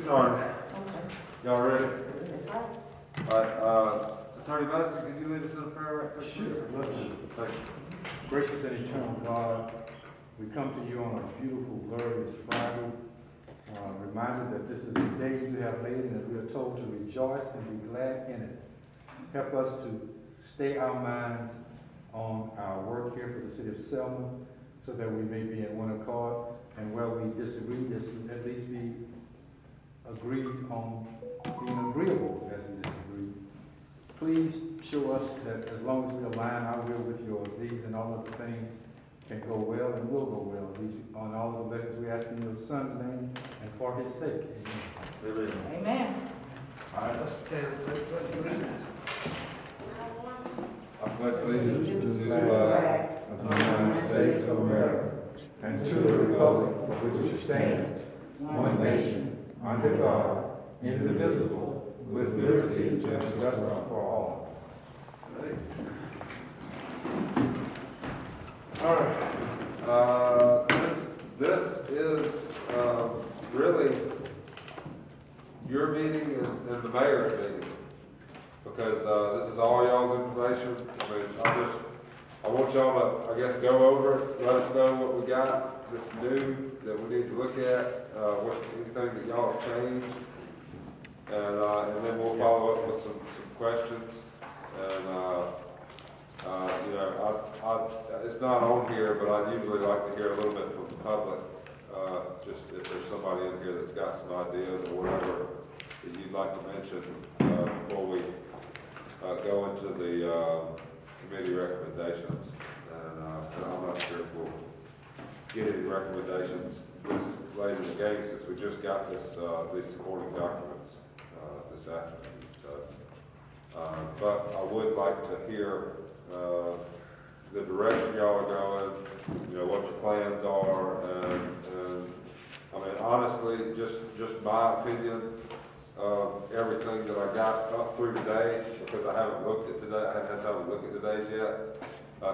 started. Okay. Y'all ready? That's right. All right, Attorney Madison, can you lead us in a prayer right quick? Sure, I'd love to. Thank you. Gracious and eternal God, we come to you on a beautiful, glorious Friday, reminded that this is the day you have made and that we are told to rejoice and be glad in it. Help us to stay our minds on our work here for the city of Selma so that we may be in one accord, and where we disagree, at least be agreed on being agreeable as we disagree. Please show us that as long as we align our will with yours, these and all of the things can go well and will go well. These, on all of the blessings we ask in your Son's name and for his sake. Amen. Amen. All right, let's stand and say pledge allegiance. I pledge allegiance to the flag Of the United States of America, and to the republic for which it stands, one nation, under God, indivisible, with liberty and justice for all. All right, this is really your meeting and the mayor's meeting, because this is all y'all's information. I mean, I want y'all to, I guess, go over it, let us know what we got that's new that we need to look at, anything that y'all have changed, and then we'll follow up with some questions. And you know, it's not on here, but I usually like to hear a little bit from the public, just if there's somebody in here that's got some ideas or whatever that you'd like to mention before we go into the committee recommendations. And I'm not sure if we'll get any recommendations this late in the game, since we just got these supporting documents this afternoon. So, but I would like to hear the direction y'all are going, you know, what your plans are, and I mean, honestly, just my opinion of everything that I got up through today, because I haven't looked at today, I haven't had time to look at today's yet.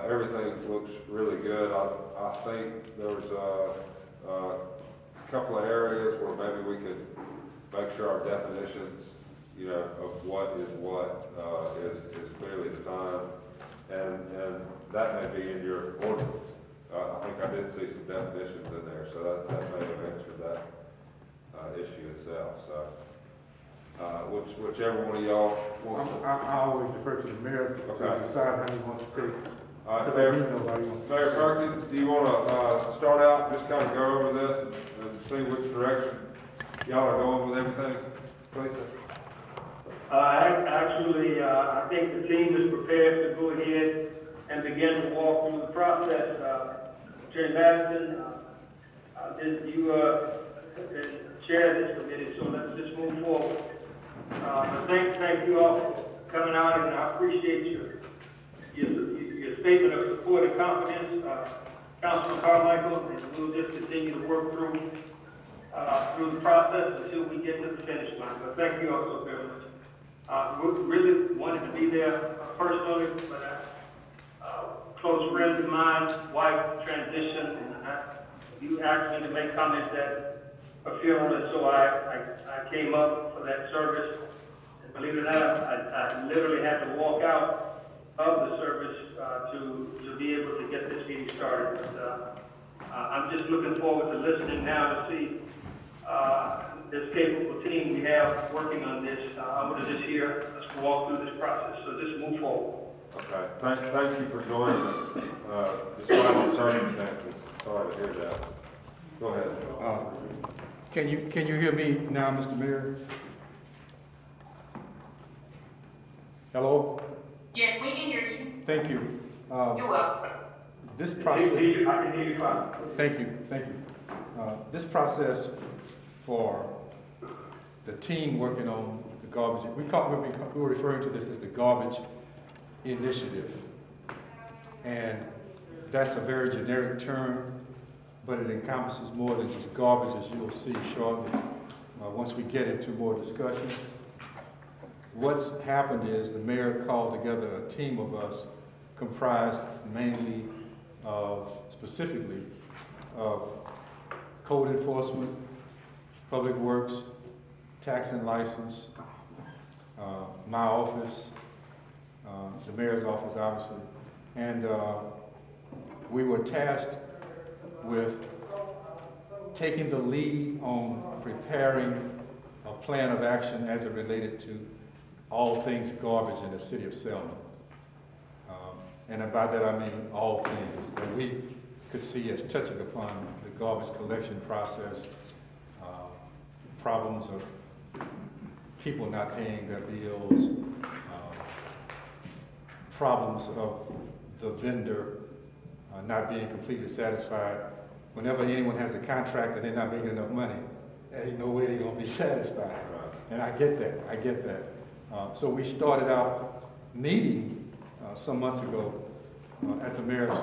Everything looks really good. I think there's a couple of areas where maybe we could make sure our definitions, you know, of what is clearly defined, and that may be in your ordinance. I think I did see some definitions in there, so that may have answered that issue itself. So, whichever one of y'all wants to. I always defer to the mayor to decide how he wants to take. All right, Mayor Perkins, do you want to start out, just kind of go over this and see which direction y'all are going with everything, please? Actually, I think the team is prepared to go ahead and begin to walk through the process. Attorney Madison, you chair this committee, so let's just move forward. Thank you all for coming out, and I appreciate your statement of support and confidence, Councilman Carmichael, and we'll just continue to work through the process until we get to the finish line. So thank you all so very much. We really wanted to be there personally, but a close friend of mine, wife transitioned, and you asked me to make comments at a funeral, and so I came up for that service. And believe it or not, I literally had to walk out of the service to be able to get this meeting started. But, I'm just looking forward to listening now to see this capable team we have working on this. I want to just hear us walk through this process. So just move forward. Okay, thank you for joining us, despite the circumstances. Sorry to hear that. Go ahead. Can you hear me now, Mr. Mayor? Hello? Yes, we can hear you. Thank you. You're welcome. This process. I can hear you fine. Thank you. This process for the team working on the garbage, we're referring to this as the garbage initiative. And that's a very generic term, but it encompasses more than just garbage, as you'll see shortly, once we get into more discussion. What's happened is the mayor called together a team of us comprised mainly specifically of code enforcement, public works, tax and license, my office, the mayor's office, obviously, and we were tasked with taking the lead on preparing a plan of action as it related to all things garbage in the city of Selma. And by that I mean all things that we could see as touching upon the garbage collection process, problems of people not paying their bills, problems of the vendor not being completely satisfied. Whenever anyone has a contract and they're not making enough money, there ain't no way they're gonna be satisfied. And I get that. So we started out meeting some months ago at the mayor's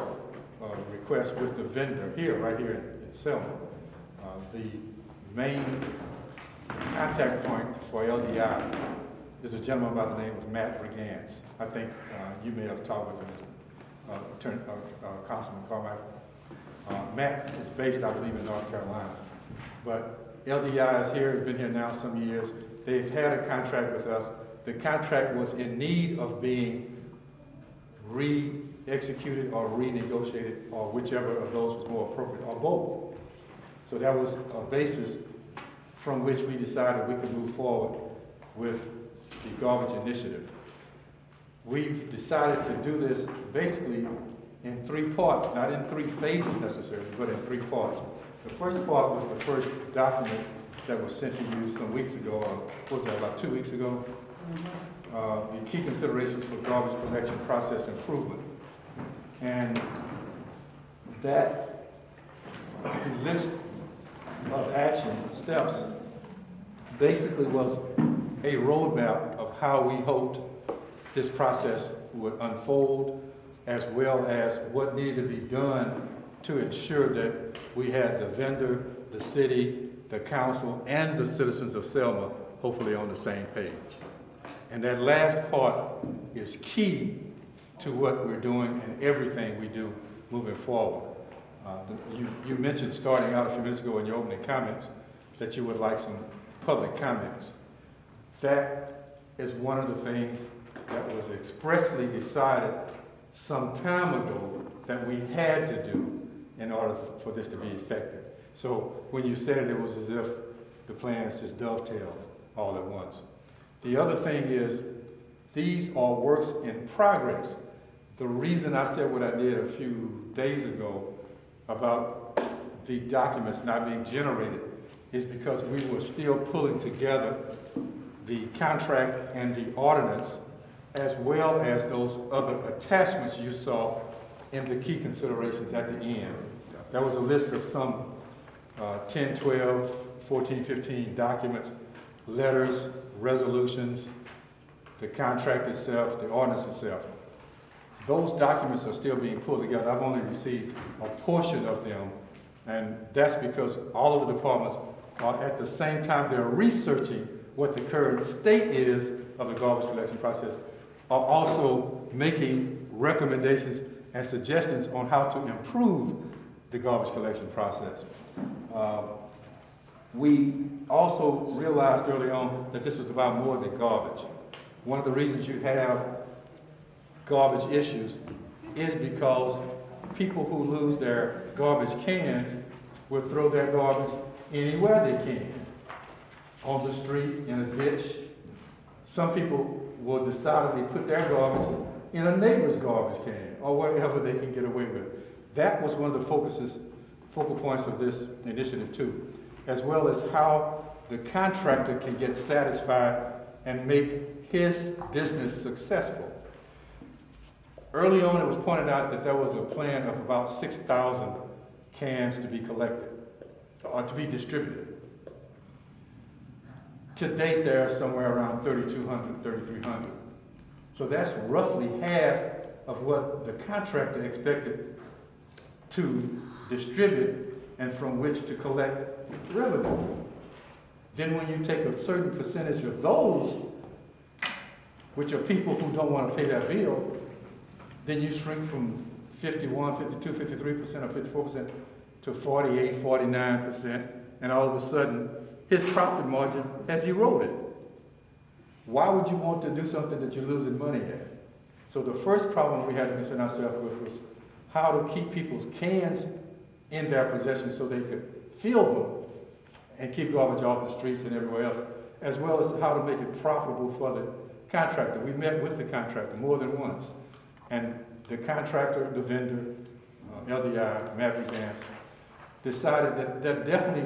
request with the vendor right here in Selma. The main contact point for LDI is a gentleman by the name of Matt Regance. I think you may have talked with him, Councilman Carmichael. Matt is based, I believe, in North Carolina. But LDI is here, has been here now some years. They've had a contract with us. The contract was in need of being re-executed or renegotiated, or whichever of those was more appropriate, or both. So that was a basis from which we decided we could move forward with the garbage initiative. We've decided to do this basically in 3 parts, not in 3 phases necessarily, but in 3 parts. The first part was the first document that was sent to you some weeks ago, or what was that, about 2 weeks ago? The key considerations for garbage collection process improvement. And that list of action steps basically was a roadmap of how we hoped this process would unfold, as well as what needed to be done to ensure that we had the vendor, the city, the council, and the citizens of Selma hopefully on the same page. And that last part is key to what we're doing and everything we do moving forward. You mentioned starting out a few minutes ago in your opening comments that you would like some public comments. That is one of the things that was expressly decided some time ago that we had to do in order for this to be effective. So when you said it was as if the plans just dovetailed all at once. The other thing is, these are works in progress. The reason I said what I did a few days ago about the documents not being generated is because we were still pulling together the contract and the ordinance, as well as those other attachments you saw in the key considerations at the end. That was a list of some 10, 12, 14, 15 documents, letters, resolutions, the contract itself, the ordinance itself. Those documents are still being pulled together. I've only received a portion of them, and that's because all of the departments are at the same time they're researching what the current state is of the garbage collection process, are also making recommendations and suggestions on how to improve the garbage collection process. We also realized early on that this is about more than garbage. One of the reasons you have garbage issues is because people who lose their garbage cans will throw their garbage anywhere they can. On the street, in a ditch. Some people will decidedly put their garbage in a neighbor's garbage can, or wherever they can get away with. That was one of the focal points of this initiative too, as well as how the contractor can get satisfied and make his business successful. Early on, it was pointed out that there was a plan of about 6,000 cans to be collected, or to be distributed. To date, there are somewhere around 3,200, 3,300. So that's roughly half of what the contractor expected to distribute and from which to collect revenue. Then when you take a certain percentage of those, which are people who don't want to pay that bill, then you shrink from 51, 52, 53% or 54% to 48, 49%, and all of a sudden his profit margin has eroded. Why would you want to do something that you're losing money at? So the first problem we had to concern ourselves with was how to keep people's cans in their possession so they could fill them and keep garbage off the streets and everywhere else, as well as how to make it profitable for the contractor. We met with the contractor more than once, and the contractor, the vendor, LDI, Maverick Gas, decided that there definitely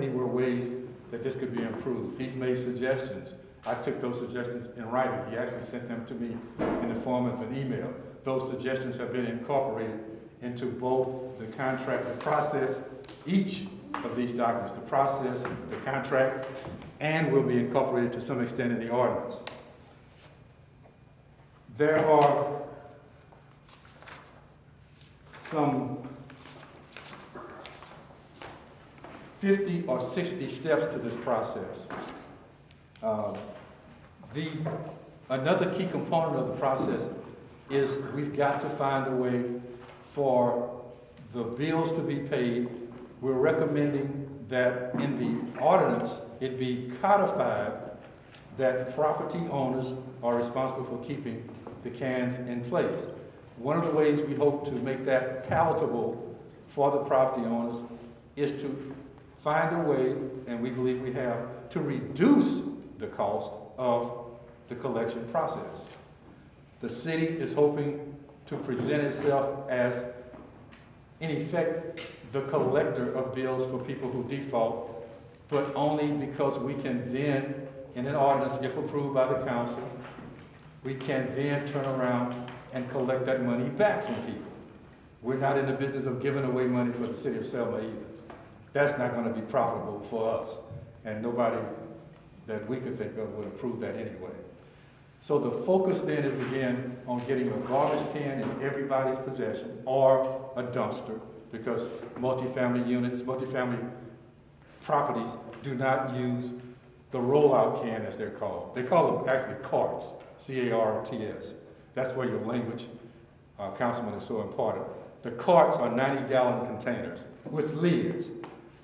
were ways that this could be improved. He's made suggestions. I took those suggestions in writing. He actually sent them to me in the form of an email. Those suggestions have been incorporated into both the contract, the process, each of these documents, the process, the contract, and will be incorporated to some extent in the ordinance. There are some 50 or 60 steps to this process. Another key component of the process is we've got to find a way for the bills to be paid. We're recommending that in the ordinance it be codified that property owners are responsible for keeping the cans in place. One of the ways we hope to make that palatable for the property owners is to find a way, and we believe we have, to reduce the cost of the collection process. The city is hoping to present itself as, in effect, the collector of bills for people who default, but only because we can then, in an ordinance, if approved by the council, we can then turn around and collect that money back from people. We're not in the business of giving away money for the city of Selma either. That's not going to be profitable for us, and nobody that we could think of would approve that anyway. So the focus then is again on getting a garbage can in everybody's possession or a dumpster, because multifamily units, multifamily properties do not use the rollout can, as they're called. They call them actually carts, C-A-R-T-S. That's where your language, Councilman, is so important. The carts are 90-gallon containers with lids.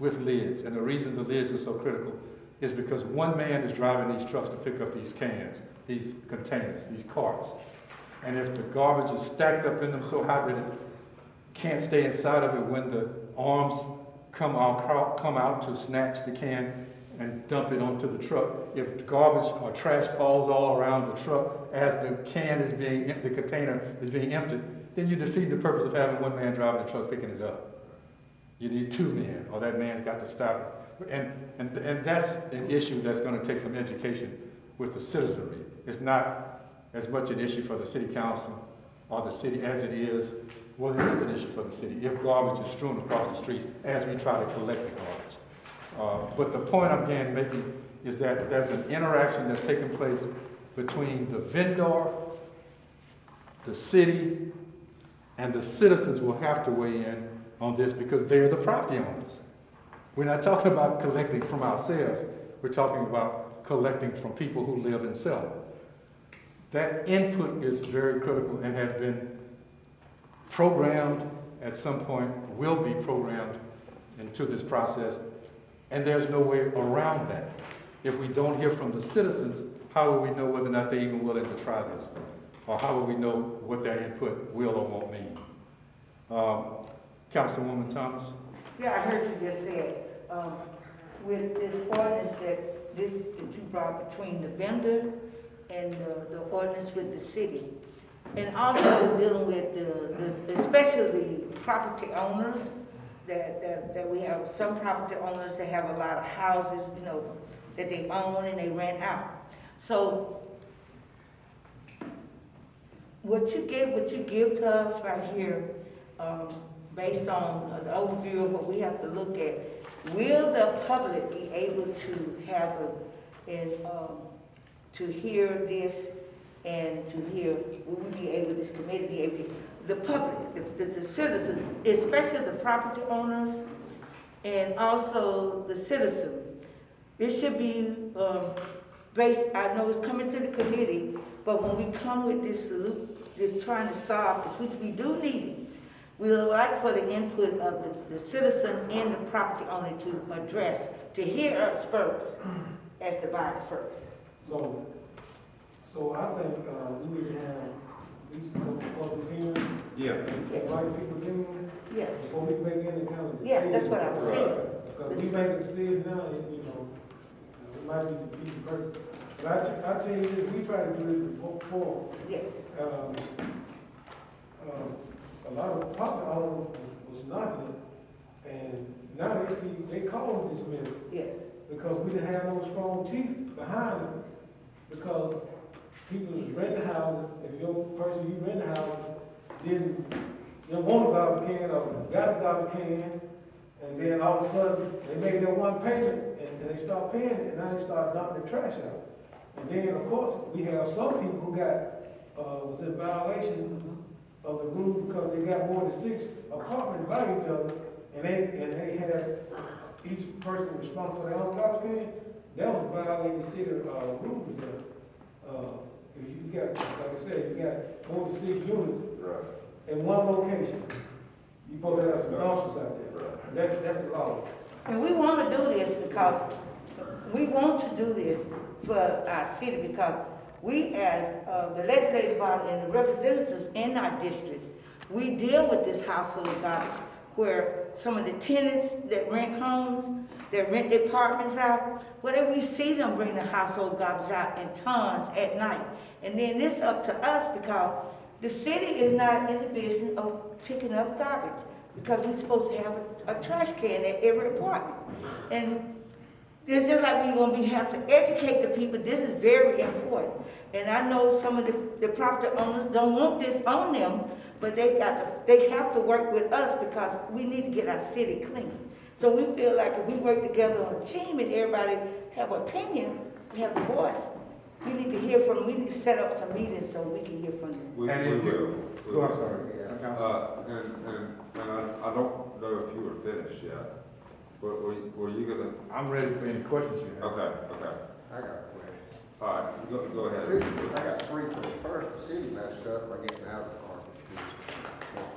And the reason the lids are so critical is because one man is driving these trucks to pick up these cans, these containers, these carts. And if the garbage is stacked up in them so high that it can't stay inside of it when the arms come out to snatch the can and dump it onto the truck, if garbage or trash falls all around the truck as the container is being emptied, then you defeat the purpose of having one man driving the truck picking it up. You need two men, or that man's got to stop it. And that's an issue that's going to take some education with the citizenry. It's not as much an issue for the city council or the city as it is, well, it is an issue for the city if garbage is strewn across the streets as we try to collect the garbage. But the point I'm again making is that there's an interaction that's taking place between the vendor, the city, and the citizens will have to weigh in on this because they're the property owners. We're not talking about collecting from ourselves. We're talking about collecting from people who live in Selma. That input is very critical and has been programmed at some point, will be programmed into this process, and there's no way around that. If we don't hear from the citizens, how will we know whether or not they're even willing to try this? Or how will we know what their input will or won't mean? Councilwoman Thomas? Yeah, I heard you just said, with this ordinance that you brought between the vendor and the ordinance with the city, and also dealing with especially property owners, that we have some property owners that have a lot of houses, that they own and they rent out. So what you give to us right here, based on the overview of what we have to look at, will the public be able to have to hear this and to hear, will we be able, this committee be able to, the public, the citizens, especially the property owners and also the citizens. It should be based, I know it's coming to the committee, but when we come with this trying to solve this, which we do need, We would like for the input of the citizen and the property owner to address, to hear us first, as the body first. So I think, we need to have at least a couple of public hearings, Yeah. invite people in, Yes, before we make any kind of decision. yes, that's what I'm saying. Because we make a decision now, and, it might be defeating purpose. But I tell you this, we try to do it before. Yes, A lot of property owners was knocking it, and now they call it dismissed. yes, Because we didn't have no strong teeth behind it, because people was renting houses, if your person you rent a house didn't want a garbage can or got a garbage can, and then all of a sudden, they made their one payment, and they stopped paying it, and now they start dumping the trash out. And then, of course, we have some people who was in violation of the rule because they got more than 6 apartments by each other, and they had each person responsible for their own garbage can. That was violating the city rules there. If you got, like I said, you got more than 6 units Right. in one location, you supposed to have some dumpsters out there. Right. That's the law. and we want to do this because, we want to do this for our city because we as the legislative body and the representatives in our districts, we deal with this household garbage where some of the tenants that rent homes, that rent their apartments out, whether we see them bring the household garbage out in tons at night. And then it's up to us because the city is not in the business of picking up garbage because we're supposed to have a trash can at every apartment. And it's just like we have to educate the people. This is very important. And I know some of the property owners don't want this on them, but they have to work with us because we need to get our city clean. So we feel like if we work together on a team and everybody have an opinion, we have a voice, we need to hear from them. We need to set up some meetings so we can hear from them. We And if will. you, I'm sorry. And I don't know if you were finished yet. Were you gonna? I'm ready for any questions you have. Okay. I got a question. All right, go ahead. I got 3 things. First, the city messed up by getting out of the garbage business.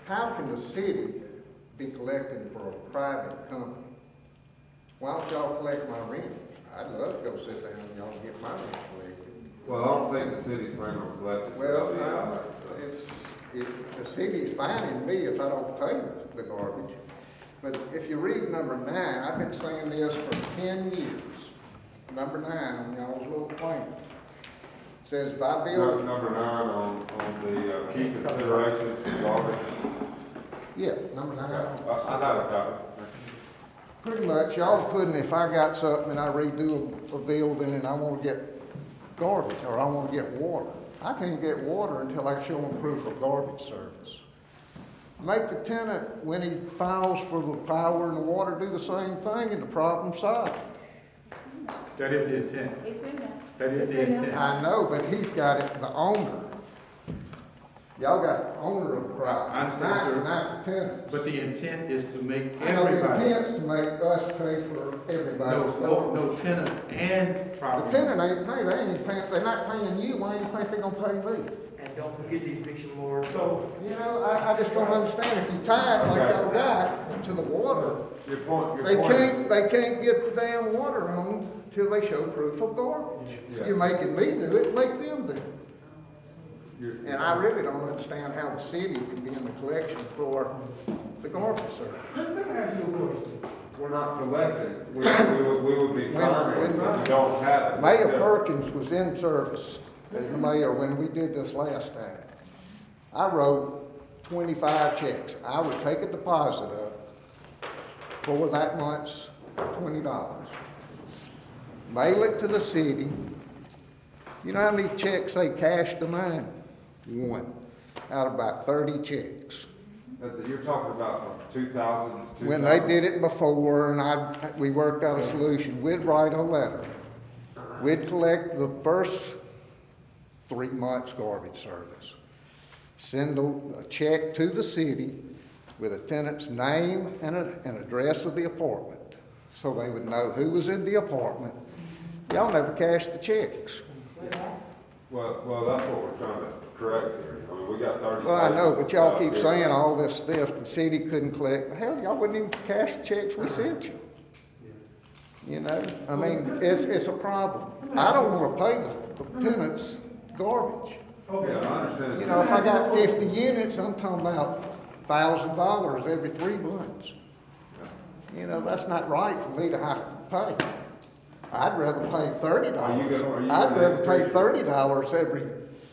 How can the city be collecting for a private company? Why don't y'all collect my rent? I'd love to go sit down and y'all get my rent collected. Well, I don't think the city's planning on collecting. Well, no, the city's fining me if I don't pay the garbage. But if you read number 9, I've been saying this for 10 years. Number 9 on y'all's little plan. Says if I build. Number 9 on the key considerations of garbage. Yeah, number 9. I have a copy. Pretty much, y'all putting, if I got something and I redo a building and I want to get garbage or I want to get water, I can't get water until I show them proof of garbage service. Make the tenant, when he files for the power and the water, do the same thing and the problem solved. That is the intent. It's in there. That is the intent. I know, but he's got it, the owner. Y'all got the owner of the property. I understand, sir. Not the tenant. But the intent is to make I know the everybody. intent's to make us pay for everybody's garbage. No tenants and The property. tenant ain't paying, they ain't paying, they're not paying you, why do you think they're gonna pay me? And don't forget the eviction moratorium. So, You know, I just don't understand, if you tie it like y'all got to the water, Your point. they can't get the damn water on till they show proof of garbage. Yeah. You're making me do it, make them do it. You're- And I really don't understand how the city can be in the collection for the garbage service. let me ask you a question. We're not collecting. We would be fining if we don't have it. Mayor Perkins was in service as mayor when we did this last time. I wrote 25 checks. I would take a deposit up for that month's $20. Mail it to the city. You know how many checks they cashed to mine? 1 out of about 30 checks. You're talking about from 2000 to. When they did it before and we worked out a solution, we'd write a letter. We'd collect the first 3 months garbage service. Send a check to the city with a tenant's name and address of the apartment, so they would know who was in the apartment. Y'all never cashed the checks. Well, that's what we're trying to correct here. I mean, we got 30. Well, I know, but y'all keep here. saying all this stuff, the city couldn't collect. Hell, y'all wouldn't even cash the checks we sent you. You know, I mean, it's a problem. I don't wanna pay the tenants garbage. Yeah, I understand. You know, if I got 50 units, I'm talking about $1,000 every 3 months. You know, that's not right for me to have to pay. I'd rather pay $30. Are you gonna I'd rather pay increase- $30 every,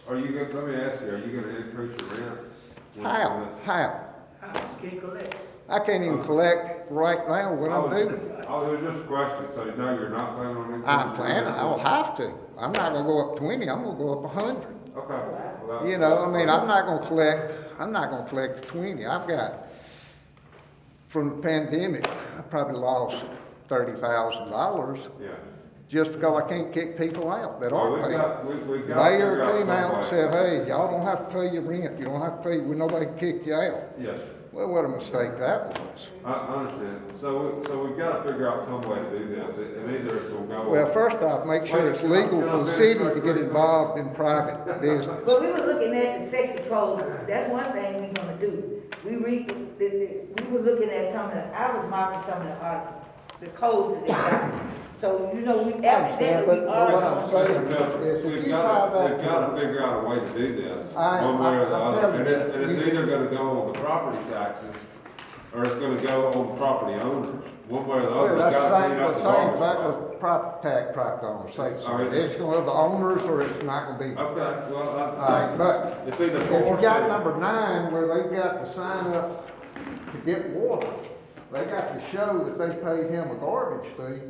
Are you gonna, let me ask you, are you gonna increase your rent? how? Can't collect. I can't even collect right now what I'm doing. Oh, it was just a question, so no, you're not planning on increasing? I'm planning, I'll have to. I'm not gonna go up 20, I'm gonna go up 100. Okay. Well, You know, I mean, I'm not gonna collect the 20. I've got, from the pandemic, I probably lost $30,000 Yeah. just because I can't kick people out that Well, aren't we've paying. got, we've got. Mayor to figure out came out some and way. said, hey, y'all don't have to pay your rent, you don't have to pay, nobody can kick you out. Yes, Well, what a mistake that was. I understand. So we've got to figure out some way to do this, and either it's gonna go. Well, first off, make sure it's legal for the city to get involved in private business. But we were looking at the section code, that's one thing we're gonna do. We were looking at some of the, I was marking some of the codes that they got. So, you know, we I understand, evidently, we but are what I'm on. saying is, if We've you got buy to, we've that. got to figure out a way to do this, I- one way or the I'm other. telling And you, it's you- either gonna go on the property taxes, or it's gonna go on the property owners, one way or the Well, other. We've that's got to clean up the the same, garbage that problem. was property on, say, I mean, it's gonna be the owners or it's not gonna be. Okay, well, Alright, but it's either. if you got number 9 where they got to sign up to get water, they got to show that they paid him a garbage fee,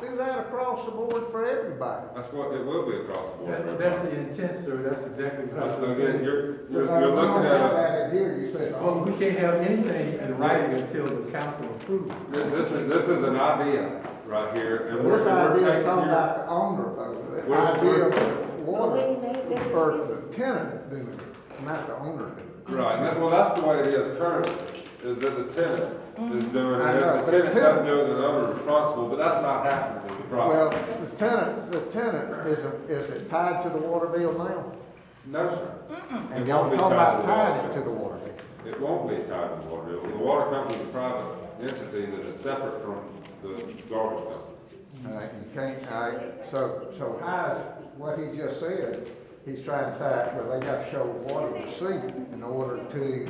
do that across the board for everybody. That's what, it will be across the board. That's the intent, sir, that's exactly what I That's, was again, saying. you're We looking don't at have a. that in here, you said. Well, we can't have anything in writing until the council approves. This is an idea right here, and we're This taking idea is not your. about the owner though, the We're- idea of water refers to the tenant doing it, not the owner doing it. Right, and that's the way it is currently, is that the tenant is doing I it. know, If but the tenant the doesn't do it, then the owner is responsible, but that's not happening with the Well, property. the tenant, is it tied to the water bill now? No, sir. And It y'all won't be talking tied about to the tying water it to bill. the water bill? It won't be tied to the water bill. The water company is a private entity that is separate from the garbage company. All right, you can't, all right, so how is, what he just said, he's trying to tie it, where they got to show water receipt in order to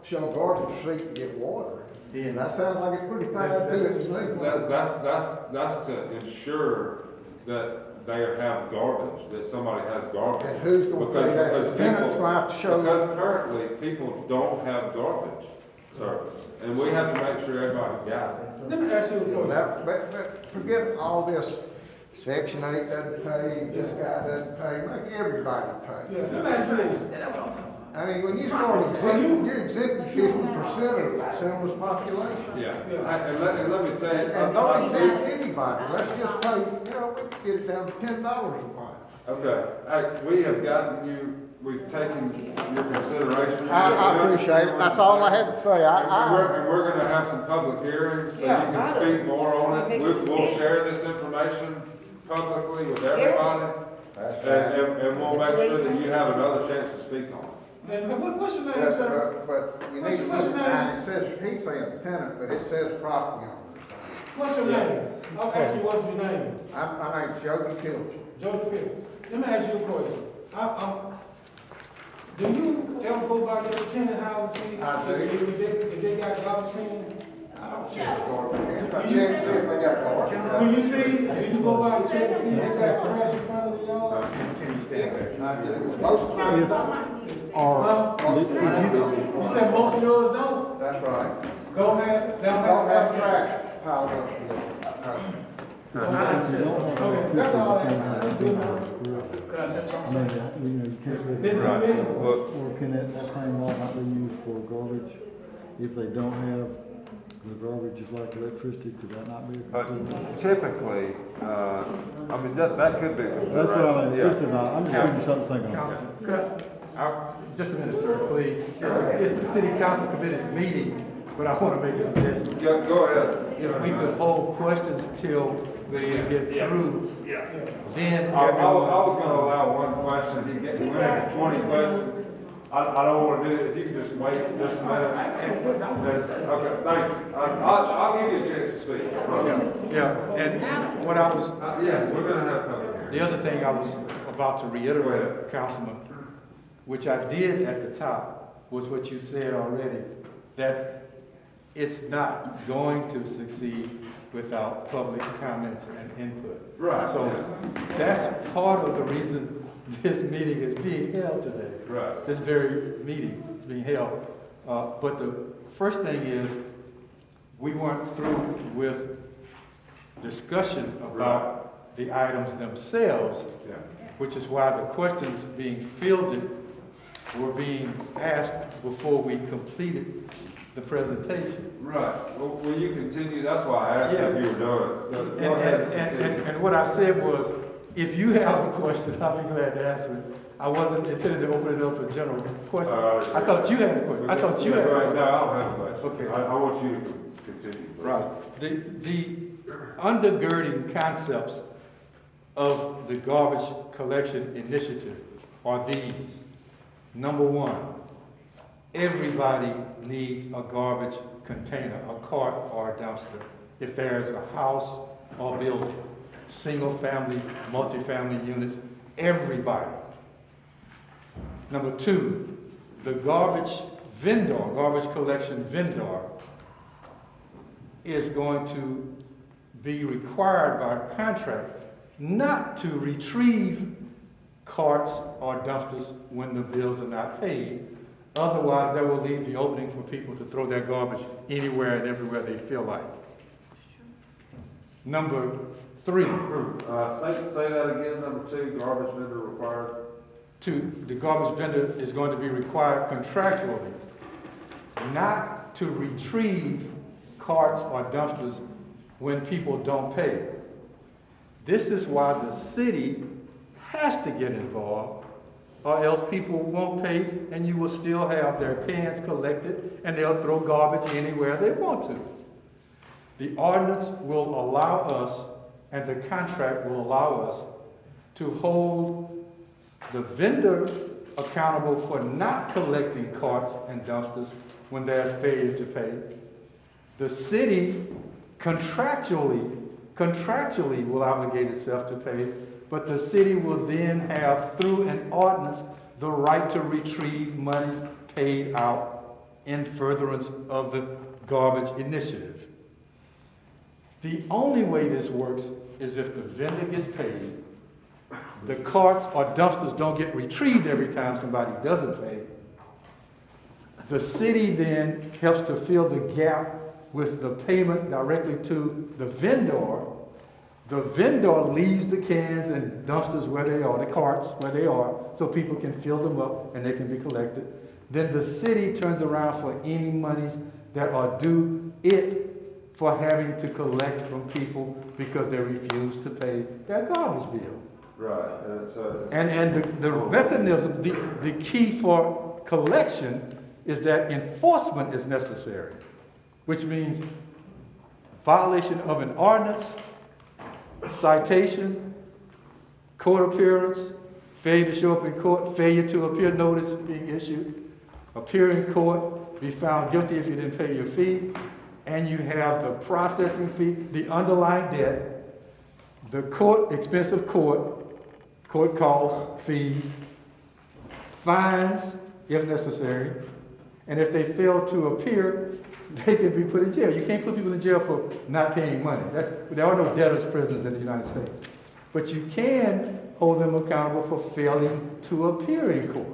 show garbage receipt to get water. Yeah. That sounds like it's pretty tied to it to me. That's to ensure that they have garbage, that somebody has garbage. And who's gonna Because- pay that? because The tenant's people- gonna have to show. Because currently, people don't have garbage service, and we have to make sure everybody got it. Let me ask you a question. But forget all this, Section 8 doesn't pay, this guy doesn't pay, make everybody pay. Yeah, let me ask you this. I mean, when you start exempting, you're exempting 50% of Selma's population. Yeah, and let me tell you. And don't exempt anybody, let's just pay, you know, we can get it down to $10 a month. Okay, we have gotten you, we've taken your consideration. I appreciate it, that's all I had to say, And we're gonna have some public hearings, so you Yeah, can I speak more on it. Make a We'll decision. share this information publicly with everybody, That's and we'll make sure that you have another chance to speak on it. And what's your name, Yes, sir? but you need to What's look your at name? it says, he's saying tenant, but it says property owner. What's your name? I'll ask you what's your name. My name's Yogi Pilcher. Joe Pitt. Let me ask you a question. Do you ever go by your tenant house and see I do. if they got garbage can? I don't check the garbage. I check to see if they got garbage. Do you see, do you go by and check to see if they got trash in front of the yard? Can you stand there? I do. Most of mine don't. Huh? Most of mine don't. You said most of yours don't? That's right. Go ahead, down Don't have there. trash piled up here. Okay, that's all I have. That's good enough. I mean, you can't This is Right. me. Well, or can that same law not be used for garbage? If they don't have, the garbage is like electricity, could that not be a consideration? typically, I mean, that could be. That's what I mean, Yeah. this is not, I'm just giving you something to think on. Councilman, just a minute, sir, please. It's the city council committee's meeting, but I want to make a suggestion. Go ahead. If we could hold questions till we get through, Yeah. then I everyone. was gonna allow one question, he went into 20 questions. I don't wanna do it, if you can just wait just a minute. Okay, thank you. I'll give you a chance to speak. Yeah, and what I was, Yes, we're gonna have public hearing. the other thing I was about to reiterate, Councilman, which I did at the top, was what you said already, that it's not going to succeed without public comments and input. Right. So that's part of the reason this meeting is being held today. Right. This very meeting is being held. But the first thing is, we weren't through with discussion about the items themselves, Yeah. which is why the questions being fielded were being asked before we completed the presentation. Right. Well, will you continue? That's why I asked if you were doing it. So go ahead and continue. And what I said was, if you have a question, I'll be glad to answer it. I wasn't intending to open it up for general questions. I thought you had a question. I thought you had a question. No, I don't have a question. Okay. I want you to continue. Right. The undergirding concepts of the garbage collection initiative are these. Number one, everybody needs a garbage container, a cart or a dumpster, if there's a house or building, single family, multifamily units, everybody. Number two, the garbage collection vendor is going to be required by contract not to retrieve carts or dumpsters when the bills are not paid. Otherwise, that will leave the opening for people to throw their garbage anywhere and everywhere they feel like. Number three. Say that again, number two, garbage vendor required. The garbage vendor is going to be required contractually not to retrieve carts or dumpsters when people don't pay. This is why the city has to get involved, or else people won't pay and you will still have their cans collected and they'll throw garbage anywhere they want to. The ordinance will allow us, and the contract will allow us, to hold the vendor accountable for not collecting carts and dumpsters when there's failure to pay. The city contractually will obligate itself to pay, but the city will then have, through an ordinance, the right to retrieve monies paid out in furtherance of the garbage initiative. The only way this works is if the vendor gets paid, the carts or dumpsters don't get retrieved every time somebody doesn't pay. The city then helps to fill the gap with the payment directly to the vendor. The vendor leaves the cans and dumpsters where they are, the carts where they are, so people can fill them up and they can be collected. Then the city turns around for any monies that are due it for having to collect from people because they refuse to pay their garbage bill. Right. And the mechanism, the key for collection is that enforcement is necessary, which means violation of an ordinance, citation, court appearance, failure to show up in court, failure to appear notice being issued, appear in court, be found guilty if you didn't pay your fee, and you have the processing fee, the underlying debt, the court, expense of court costs, fees, fines if necessary, and if they fail to appear, they can be put in jail. You can't put people in jail for not paying money. There are no debtors' prisons in the United States. But you can hold them accountable for failing to appear in court.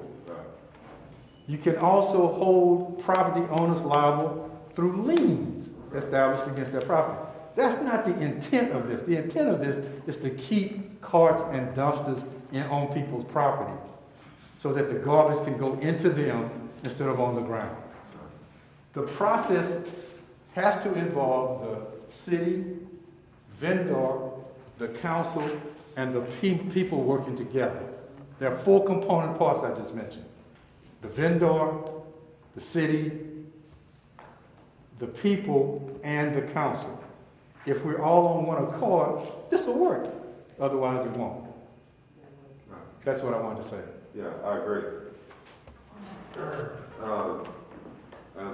You can also hold property owners liable through liens established against their property. That's not the intent of this. The intent of this is to keep carts and dumpsters on people's property so that the garbage can go into them instead of on the ground. The process has to involve the city, vendor, the council, and the people working together. There are 4 component parts I just mentioned. The vendor, the city, the people and the council. If we're all on one accord, this will work. Otherwise, it won't. That's what I wanted to say. Yeah, I agree. And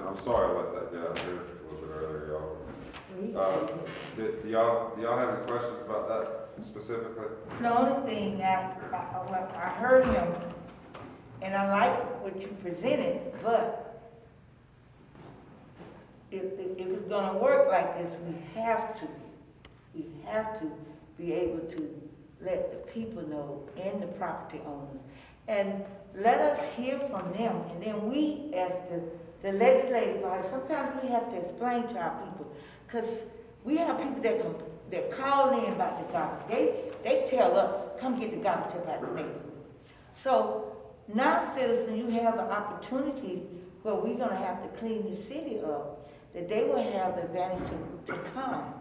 I'm sorry I let that get out here a little bit earlier, y'all. Do y'all have any questions about that specifically? The only thing that I heard him, and I like what you presented, but if it's gonna work like this, we have to be able to let the people know and the property owners. And let us hear from them, and then we, as the legislative body, sometimes we have to explain to our people, because we have people that call in about the garbage. They tell us, come get the garbage up out of the neighborhood. So now, citizens, you have an opportunity where we're gonna have to clean the city up, that they will have the advantage to come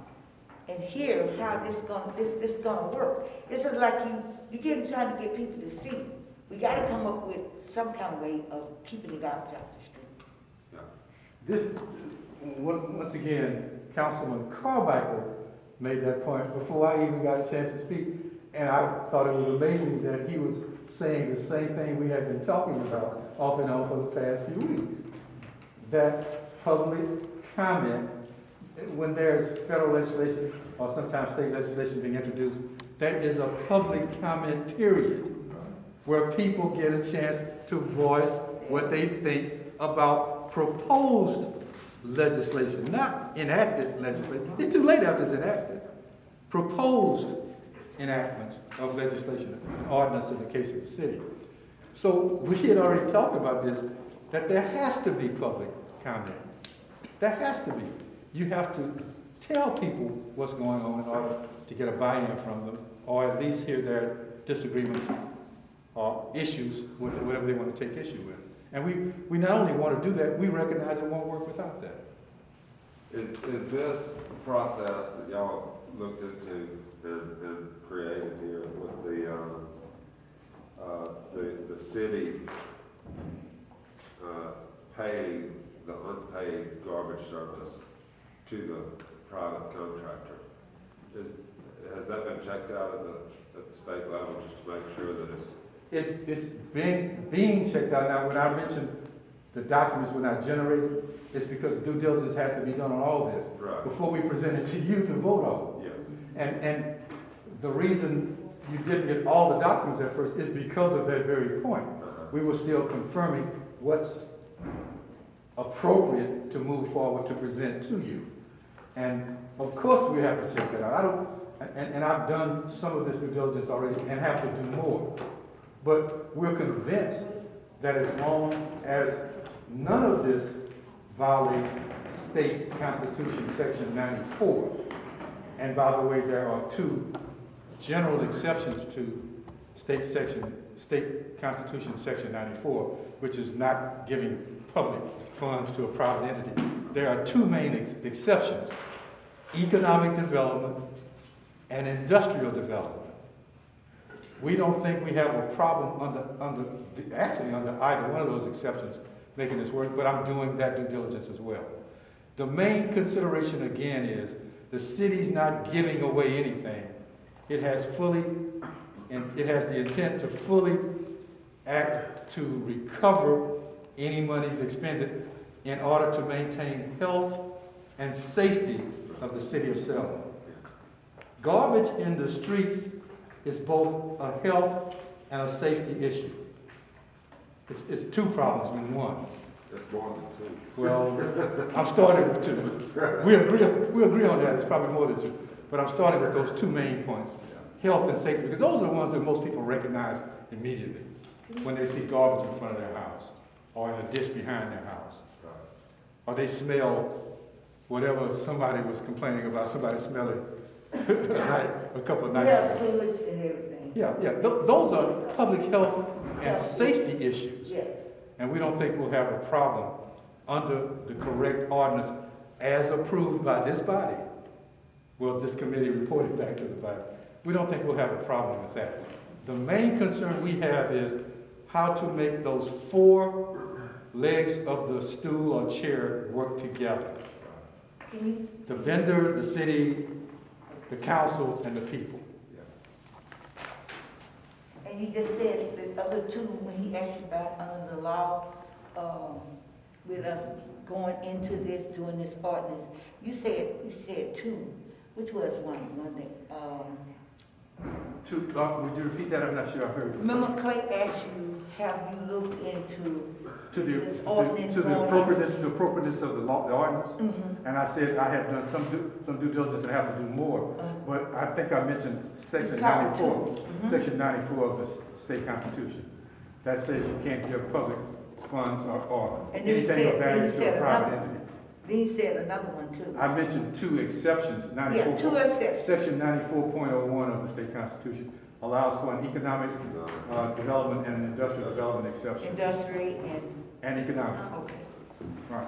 and hear how this gonna work. It's just like you're trying to get people to see. We gotta come up with some kind of way of keeping the garbage off the street. Yeah. Once again, Councilman Carmichael made that point before I even got a chance to speak. And I thought it was amazing that he was saying the same thing we had been talking about off and on for the past few weeks. That public comment, when there's federal legislation or sometimes state legislation being introduced, that is a public comment period where people get a chance to voice what they think about proposed legislation, not enacted legislation. It's too late after it's enacted. Proposed enactments of legislation, an ordinance in the case of the city. So we had already talked about this, that there has to be public comment. There has to be. You have to tell people what's going on in order to get a buy-in from them, or at least hear their disagreements or issues, whatever they want to take issue with. And we not only want to do that, we recognize it won't work without that. Is this process that y'all looked into and created here with the city paying the unpaid garbage service to the private contractor? Has that been checked out at the state level just to make sure that It's being checked out now. When I mentioned the documents were not generated, it's because due diligence has to be done on all this before we present it to you to vote on. Yeah. And the reason you didn't get all the documents at first is because of that very point. We were still confirming what's appropriate to move forward to present to you. And of course we have to check that out. And I've done some of this due diligence already and have to do more. But we're convinced that as long as none of this violates state constitution section 94, and by the way, there are two general exceptions to state constitution section 94, which is not giving public funds to a private entity. There are two main exceptions: economic development and industrial development. We don't think we have a problem under either one of those exceptions making this work, but I'm doing that due diligence as well. The main consideration again is the city's not giving away anything. It has the intent to fully act to recover any monies expended in order to maintain health and safety of the city of Selma. Garbage in the streets is both a health and a safety issue. It's two problems in one. That's more than two. Well, I'm starting with two. We agree on that. It's probably more than two. But I'm starting with those two main points: health and safety, because those are the ones that most people recognize immediately when they see garbage in front of their house or in a dish behind their house, or they smell whatever somebody was complaining about. Somebody smelling a couple of nights Yeah, ago. sewage and everything. Yeah. Those are public health and safety issues. Yes. And we don't think we'll have a problem under the correct ordinance as approved by this body. Well, this committee reported back to the body. We don't think we'll have a problem with that. The main concern we have is how to make those four legs of the stool or chair work together. Can you, The vendor, the city, the council, and the people. and you just said the other two, when he asked you about under the law, with us going into this, doing this ordinance, you said two. Which was one that, Would you repeat that? I'm not sure I heard. remember Clay asked you, have you looked into this ordinance To the going appropriateness of the law, the ordinance? Mhm. And I said I have done some due diligence and have to do more. But I think I mentioned section Count 94, two. section 94 of the state constitution. That says you can't give public funds or And then you anything of said- then value you to said a private another. entity. Then you said another one too. I mentioned two exceptions, 94. Yeah, two exceptions. Section 94.01 of the state constitution allows for an economic development and an industrial development exception. Industry And economic, okay. right.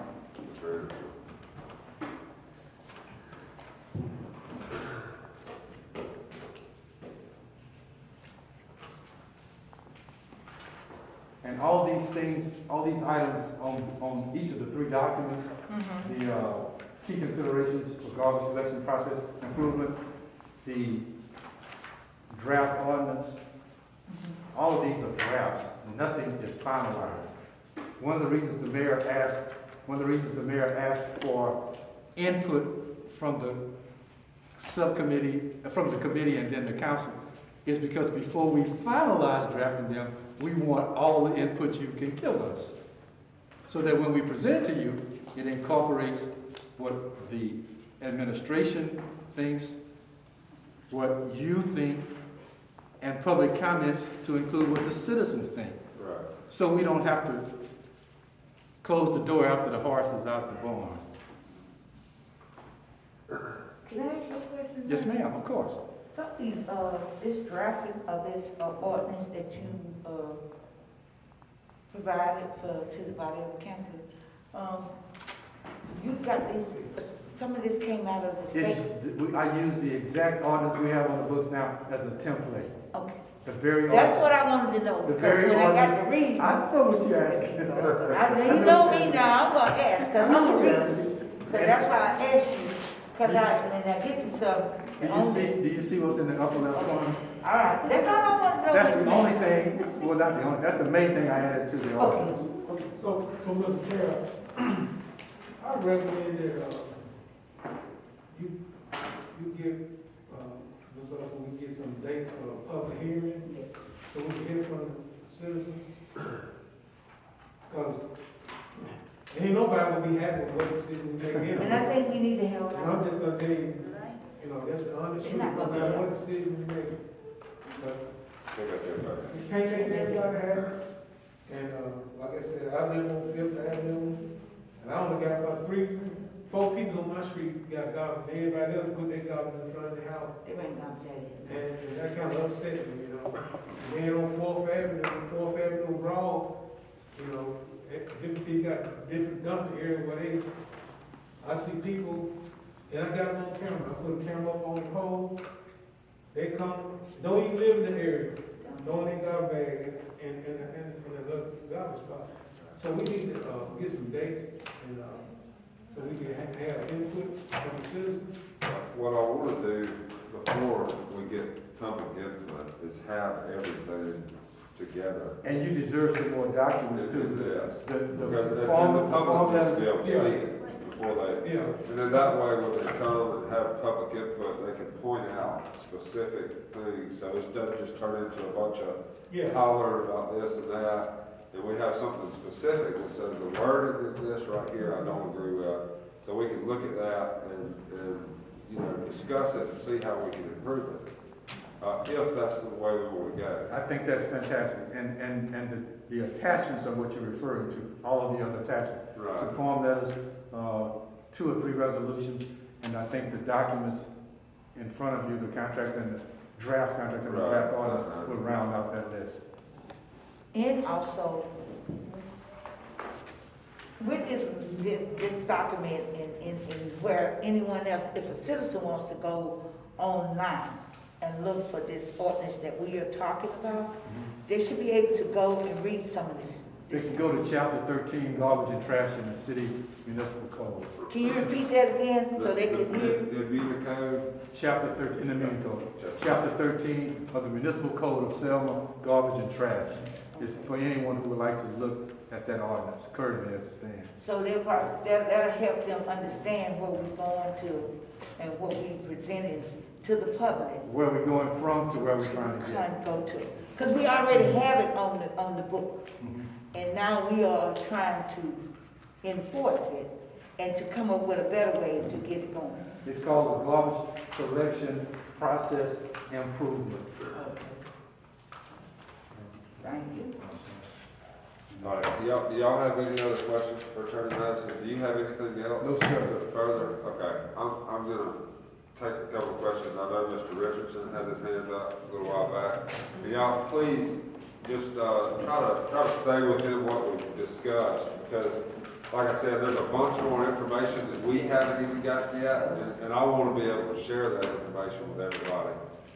And all these things, all these items on each of the three documents, the key considerations for garbage collection process improvement, the draft ordinance, all of these are drafts. Nothing is finalized. One of the reasons the mayor asked for input from the subcommittee, from the committee and then the council is because before we finalize drafting them, we want all the input you can give us. So that when we present to you, it incorporates what the administration thinks, what you think, and public comments to include what the citizens think. Right. So we don't have to close the door after the horse is out the barn. Can I ask you a question? Yes, ma'am, of course. So this drafting of this ordinance that you provided to the body of the council, you got these, some of this came out of the state? I use the exact ordinance we have on the books now as a template. Okay. The very That's ordinance. what I wanted to know, The because very when I got to ordinance. read, I know what you're asking. you know me now, I'm gonna ask, because I'm gonna read. So that's why I asked you, because when I get to some, Do you see what's in the upper left corner? all right, that's all I want to know. That's the only thing, well, not the only, that's the main thing I added to the ordinance. Okay, okay. So Mr. Chair, I recommend that, you give, with us, and we get some dates for a public hearing, so we can hear from the citizens. Because ain't nobody will be happy with what the city will make in. And I think we need to have. And I'm just gonna tell you, that's the honest truth, They're not no gonna matter be what the city will make. But They got their back. you can't make everybody happy. And, like I said, I live on Fifth Avenue, and I only got about 4 people on my street got garbage. Everybody else put their garbage in front of their house. They ain't gonna tell you. And that kind of upset me, Then on 4th Avenue Broad, different people got different dumping areas where I see people, and I got them on camera. I put a camera up on the pole. They come, don't even live in the area, throwing their garbage bag in another garbage spot. So we need to get some dates and so we can have input from the citizens. What I want to do before we get public input is have everything together. And you deserve some more documents too. Yes. The Because the form public needs letters. to be able to Yeah. see it before they, Yeah. and then that way when they come and have public input, they can point out specific things. So it doesn't just turn into a bunch of Yeah. holler about this and that. And we have something specific that says the wording of this right here, I don't agree with. So we can look at that and discuss it and see how we can improve it. If that's the way we want to go. I think that's fantastic. And the attachments are what you're referring to, all of the other attachments. Right. Some form letters, 2 or 3 resolutions, and I think the documents in front of you, the contract and the draft contract and the Right. draft orders will round out that list. And also, with this document in where anyone else, if a citizen wants to go online and look for this ordinance that we are talking about, they should be able to go and read some of this They can go to chapter 13, garbage and trash in the city municipal code. Can you repeat that again so they can hear? It'd be the code. Chapter 13, in the mini code. Chapter 13 of the municipal code of Selma, garbage and trash. It's for anyone who would like to look at that ordinance currently as it stands. So that'll help them understand where we're going to and what we presented to the public. Where we're going from to where we're trying to Trying get. to go to. Because we already have it on the book. And now we are trying to enforce it and to come up with a better way to get it going. It's called the garbage collection process improvement. Okay. Thank you. All right, do y'all have any other questions for Attorney Madison? Do you have anything else? No, sir. Further? Okay, I'm gonna take a couple of questions. I know Mr. Richardson had his hand up a little while back. And y'all, please, just, try to stay within what we've discussed, because, like I said, there's a bunch more information that we haven't even gotten yet, and I wanna be able to share that information with everybody,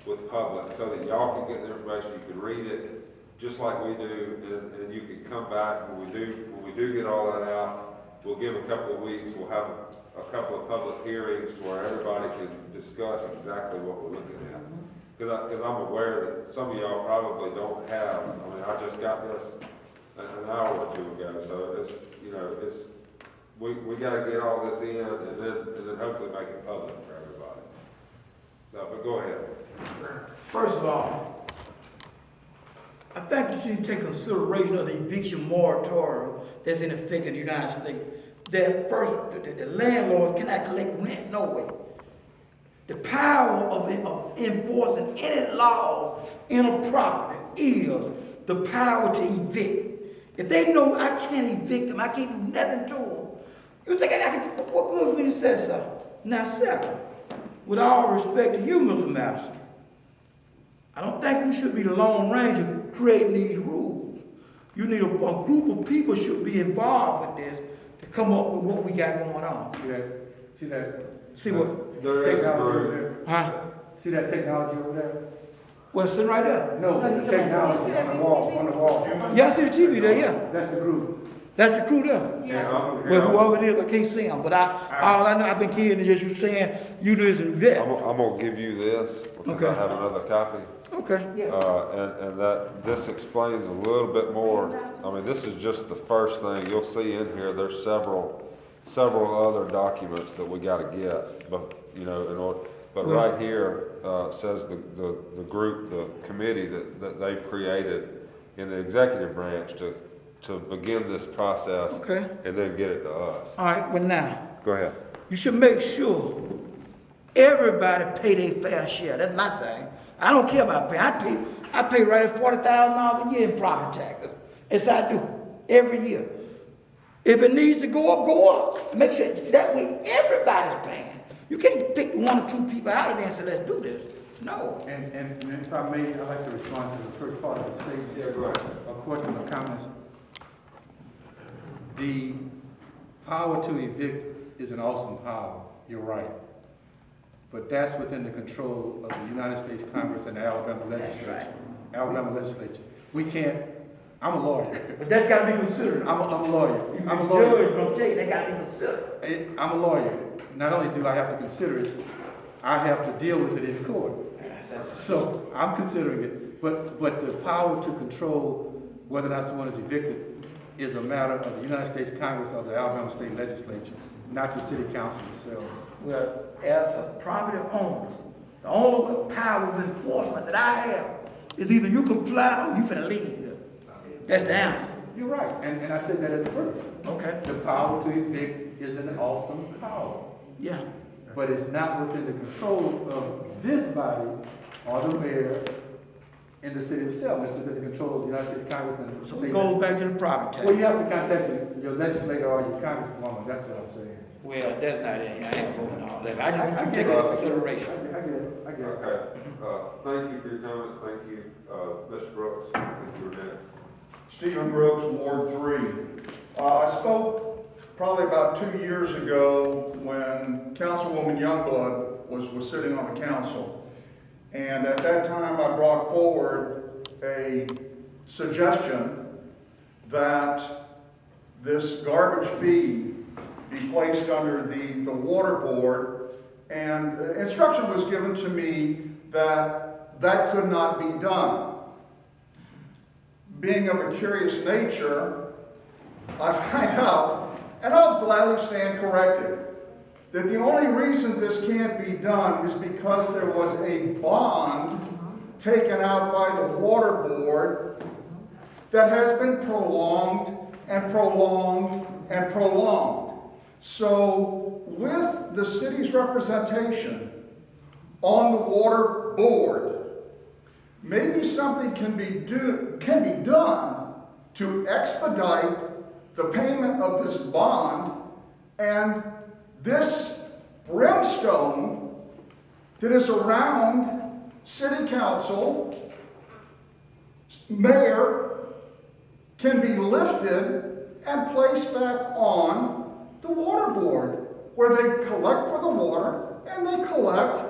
with public, so that y'all can get the information, you can read it, just like we do, and you can come back when we do get all that out. We'll give a couple of weeks, we'll have a couple of public hearings to where everybody can discuss exactly what we're looking at. Because I'm aware that some of y'all probably don't have, I mean, I just got this an hour or two ago, so it's, we gotta get all this in and then hopefully make it public for everybody. No, but go ahead. First of all, I think you should take consideration of the eviction moratorium that's in effect in the United States. That first, the landlords cannot collect rent, no way. The power of enforcing any laws in a property is the power to evict. If they know I can't evict them, I can't do nothing to them, you think I can, what good is me to say so? Now, second, with all respect to you, Mr. Madison, I don't think you should be the Lone Ranger creating these rules. You need a group of people should be involved with this to come up with what we got going on. See that? See what? There is a Technology over group. there? Huh? See that technology over there? What's sitting right there? No, it's the technology on the wall, Yeah, I see the TV there, yeah. That's the group. That's the crew there. Yeah. Well, whoever it is, I can't see them, but all I know, I've been kidding, is just you saying, you just invest. I'm gonna give you this, because I Okay. have another copy. Okay. And that, this explains a little bit more. I mean, this is just the first thing. You'll see in here, there's several other documents that we gotta get, but, in order, but right here, says the group, the committee that they've created in the executive branch to begin this process. Okay. And then get it to us. All right, but now, Go ahead. you should make sure everybody pay their fair share. That's my thing. I don't care about pay. I pay right at $40,000 a year in property taxes. Yes, I do. Every year. If it needs to go up, go up. Make sure it's that way everybody's paying. You can't pick one or two people out of there and say, let's do this. No. And if I may, I'd like to respond to the first part of the statement. Yeah, go ahead. A question or comments. The power to evict is an awesome power. You're right. But that's within the control of the United States Congress and the Alabama legislature. right. Alabama legislature. We can't, I'm a lawyer. But that's got to be considered. I'm a lawyer. I'm a The lawyer. judge gonna tell you, they got to be considered. I'm a lawyer. Not only do I have to consider it, I have to deal with it in court. So I'm considering it, but the power to control whether or not someone is evicted is a matter of the United States Congress or the Alabama State Legislature, not the city council themselves. Well, as a property owner, the only power of enforcement that I have is either you comply or you finna leave here. That's the answer. You're right, and I said that at first. Okay. The power to evict is an awesome power, Yeah. but it's not within the control of this body or the mayor in the city of Selma. It's within the control of the United States Congress and the So state. it goes back to the property Well, you tax. have to contact your legislator or your congresswoman, that's what I'm saying. Well, that's not it. I ain't going on that. I just want you to take get into it. consideration. I get it. Okay, thank you for your comments, thank you, Mr. Brooks, thank you, Renee. Stephen Brooks, Ward 3. I spoke probably about 2 years ago when Councilwoman Youngblood was sitting on the council. And at that time, I brought forward a suggestion that this garbage fee be placed under the water board, and instruction was given to me that that could not be done. Being of a curious nature, I find out, and I'll gladly stand corrected, that the only reason this can't be done is because there was a bond taken out by the water board that has been prolonged and prolonged and prolonged. So with the city's representation on the water board, maybe something can be done to expedite the payment of this bond, and this brimstone that is around city council, mayor, can be lifted and placed back on the water board, where they collect for the water and they collect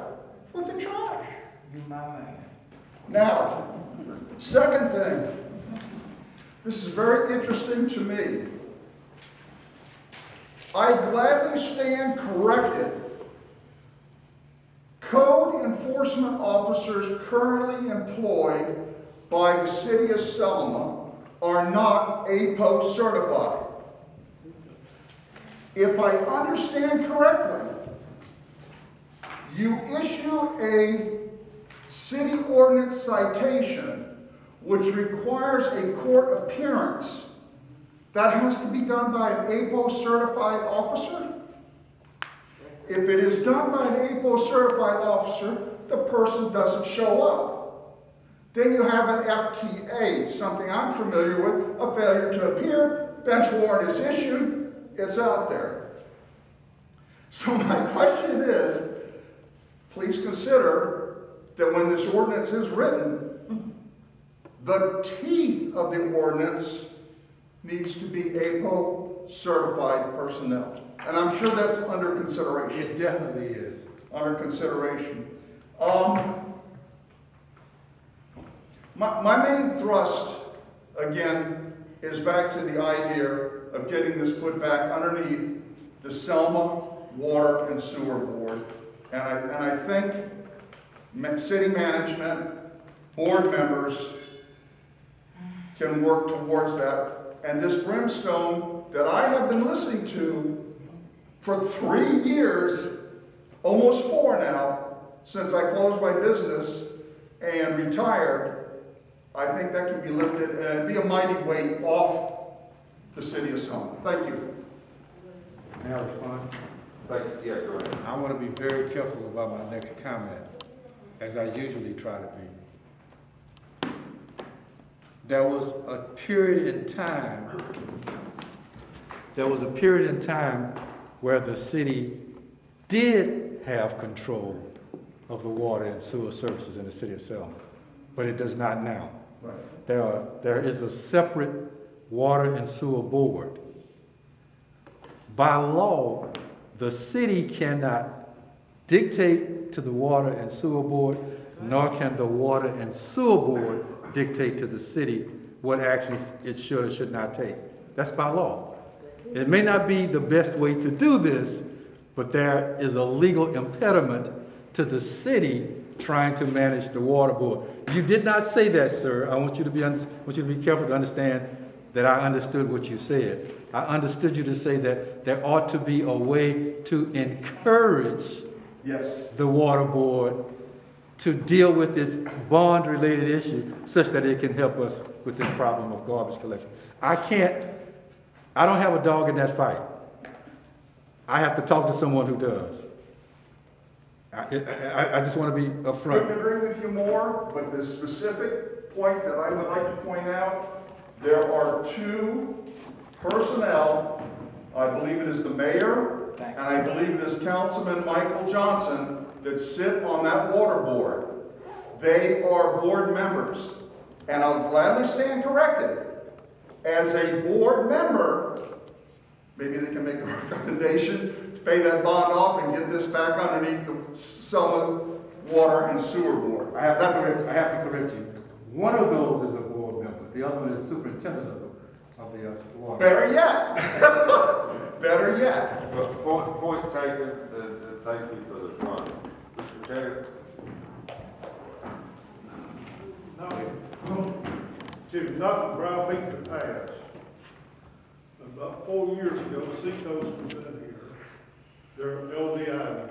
for the trash. You my man. Now, second thing, this is very interesting to me. I gladly stand corrected. Code enforcement officers currently employed by the city of Selma are not APO certified. If I understand correctly, you issue a city ordinance citation which requires a court appearance. That has to be done by an APO certified officer. If it is done by an APO certified officer, the person doesn't show up. Then you have an FTA, something I'm familiar with, a failure to appear, bench warrant is issued, it's out there. So my question is, please consider that when this ordinance is written, the teeth of the ordinance needs to be APO certified personnel. And I'm sure that's under consideration. It definitely is. Under consideration. My main thrust, again, is back to the idea of getting this put back underneath the Selma Water and Sewer Board. And I think city management, board members can work towards that. And this brimstone that I have been listening to for 3 years, almost 4 now, since I closed my business and retired, I think that can be lifted, and it'd be a mighty weight off the city of Selma. Thank you. May I respond? Thank you. Yeah, go ahead. I want to be very careful about my next comment, as I usually try to be. There was a period in time where the city did have control of the water and sewer services in the city of Selma, but it does not now. Right. There is a separate water and sewer board. By law, the city cannot dictate to the water and sewer board, nor can the water and sewer board dictate to the city what actions it should or should not take. That's by law. It may not be the best way to do this, but there is a legal impediment to the city trying to manage the water board. You did not say that, sir. I want you to be careful to understand that I understood what you said. I understood you to say that there ought to be a way to encourage the water board to deal with this bond-related issue such that it can help us with this problem of garbage collection. I don't have a dog in that fight. I have to talk to someone who does. I just want to be upfront. Couldn't agree with you more, but the specific point that I would like to point out, there are 2 personnel, I believe it is the mayor, and I believe it is Councilman Michael Johnson, that sit on that water board. They are board members, and I'll gladly stand corrected. As a board member, maybe they can make a recommendation to pay that bond off and get this back underneath the Selma Water and Sewer Board. I have to correct you. One of those is a board member. The other one is the superintendent of the water. Better yet. Better yet. But point taken, and thank you for the comment. Mr. Terrence? To not browbeat the past. About 4 years ago, Seacoast was in here. They're LDI now.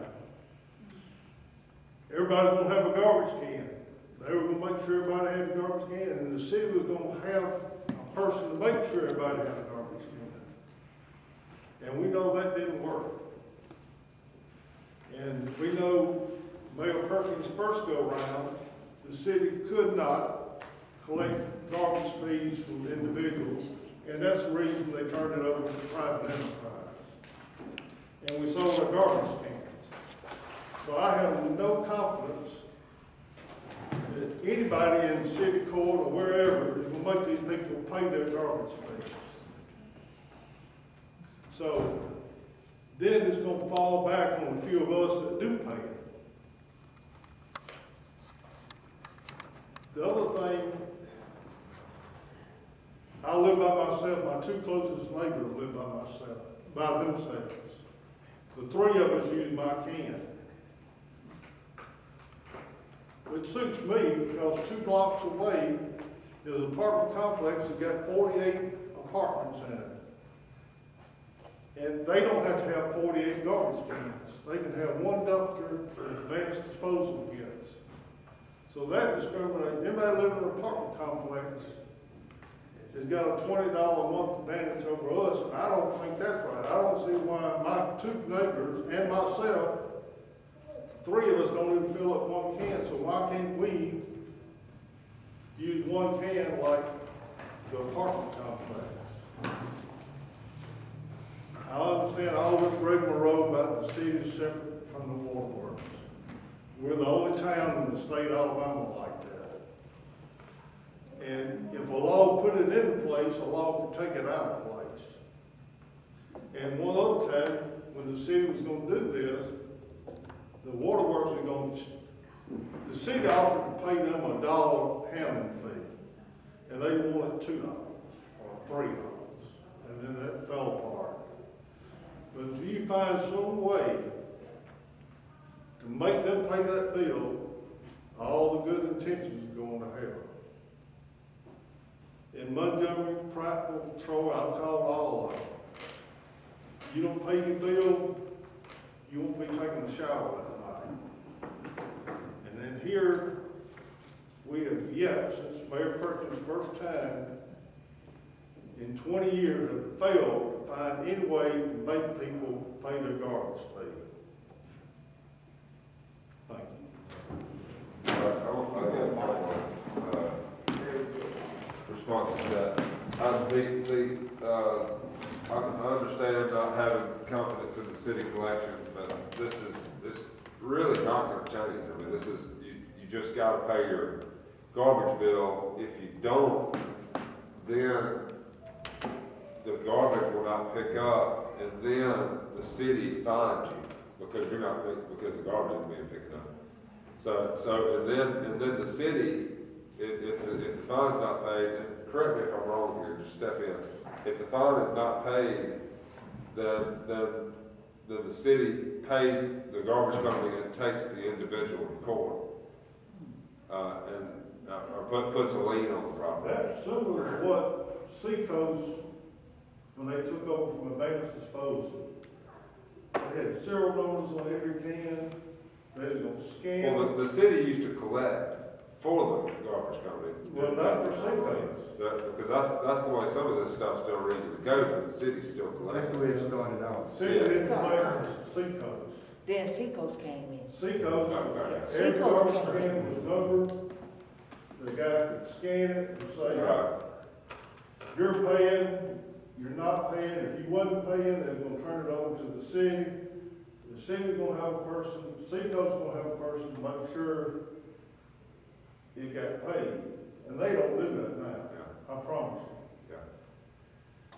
Everybody's gonna have a garbage can. They were gonna make sure everybody had a garbage can, and the city was gonna have a person to make sure everybody had a garbage can. And we know that didn't work. And we know Mayor Perkins' first go round, the city could not collect garbage fees from individuals, and that's the reason they turned it over to private enterprise. And we sold our garbage cans. So I have no confidence that anybody in the city court or wherever is gonna make these people pay their garbage fees. So then it's gonna fall back on a few of us that do pay it. The other thing, I live by myself, my two closest neighbors live by themselves. The three of us use my can. It suits me because 2 blocks away is an apartment complex that got 48 apartments in it. And they don't have to have 48 garbage cans. They can have one dumpster that advanced disposal gets. So that discriminates. Anybody living in an apartment complex has got a $20 a month advantage over us, and I don't think that's right. I don't see why my two neighbors and myself, 3 of us don't even fill up one can, so why can't we use one can like the apartment complex? I understand all this rigmarole about the city is separate from the waterworks. We're the only town in the state of Alabama like that. And if a law put it into place, a law could take it out of place. And one other time, when the city was gonna do this, the waterworks are going to, the city offered to pay them $1 handling fee, and they wanted $2 or $3, and then that fell apart. But if you find some way to make them pay that bill, all the good intentions are going to hell. In Montgomery, Prattville, Troy, I've called all of them. You don't pay your bill, you won't be taking a shower that night. And then here, we have yet, since Mayor Perkins' first time, in 20 years, have failed to find any way to make people pay their garbage fee. Thank you. I get my response to that. I understand not having confidence in the city collection, but this is really not going to change. I mean, this is, you just got to pay your garbage bill. If you don't, then the garbage will not pick up, and then the city fines you because you're not, because the garbage isn't being picked up. So and then the city, if the fine's not paid, and correct me if I'm wrong here, just step in. If the fine is not paid, then the city pays the garbage company and takes the individual to court, or puts a lien on the property. That's similar to what Seacoast, when they took over from Advanced Disposal, they had serial numbers on every can, they was gonna scan. Well, the city used to collect for the garbage company. Well, not for Seacoast. Because that's the way some of this stuff's still ready to go, but the city still collects. That's the way it started out. City didn't collect from Seacoast. Then Seacoast came in. Seacoast, Okay. every Seacoast garbage came in. can was numbered, the guy could scan it and say, Right. you're paying, you're not paying, if you wasn't paying, they're gonna turn it over to the city. The city's gonna have a person, Seacoast's gonna have a person to make sure it got paid. And they don't do that now, I promise you. Yeah.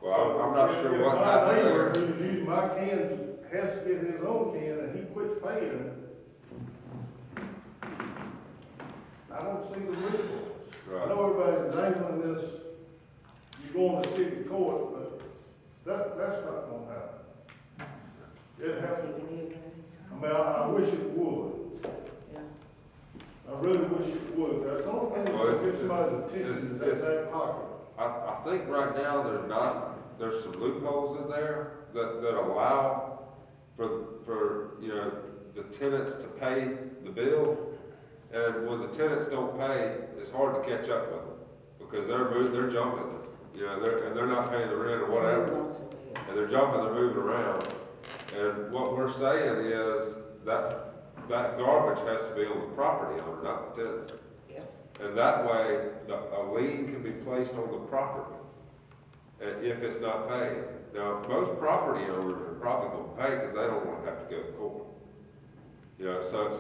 Well, I'm not sure what My happened neighbor there. who's using my cans has to get his own can and he quits paying. I don't see the reason. I Right. know everybody's dangling this, going to city court, but that's not gonna happen. It happens, I mean, I wish it would. I really wish it would. That's the only thing Well, that gets somebody's attention is that it's- back pocket. I think right now there's some loopholes in there that allow for, you know, the tenants to pay the bill. And when the tenants don't pay, it's hard to catch up with them, because they're jumping, you know, they're not paying the rent or whatever. And they're jumping, they're moving around. And what we're saying is that garbage has to be on the property owner, not the tenant. And that way, a lien can be placed on the property, if it's not paid. Now, most property owners are probably gonna pay because they don't wanna have to go to court. You know, so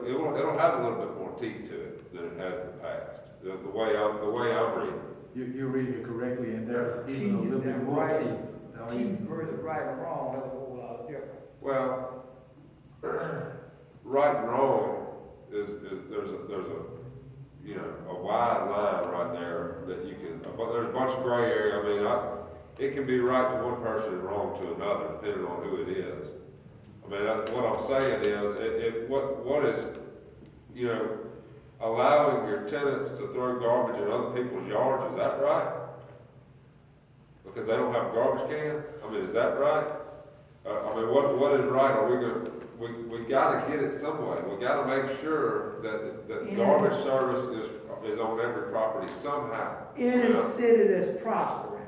it'll have a little bit more teeth to it than it has in the past, the way I'm reading. You're reading it correctly, and there's even a little bit more teeth. Teeth versus right or wrong, that's a whole lot different. Well, right and wrong is there's a you know, a wide line right there that you can, but there's a bunch of gray area. I mean, it can be right to one person and wrong to another, depending on who it is. I mean, what I'm saying is, what is, you know, allowing your tenants to throw garbage in other people's yards, is that right? Because they don't have a garbage can? I mean, is that right? I mean, what is right? Are we gonna, we gotta get it some way. We gotta make sure that garbage service is on every property somehow. Any city that's prospering,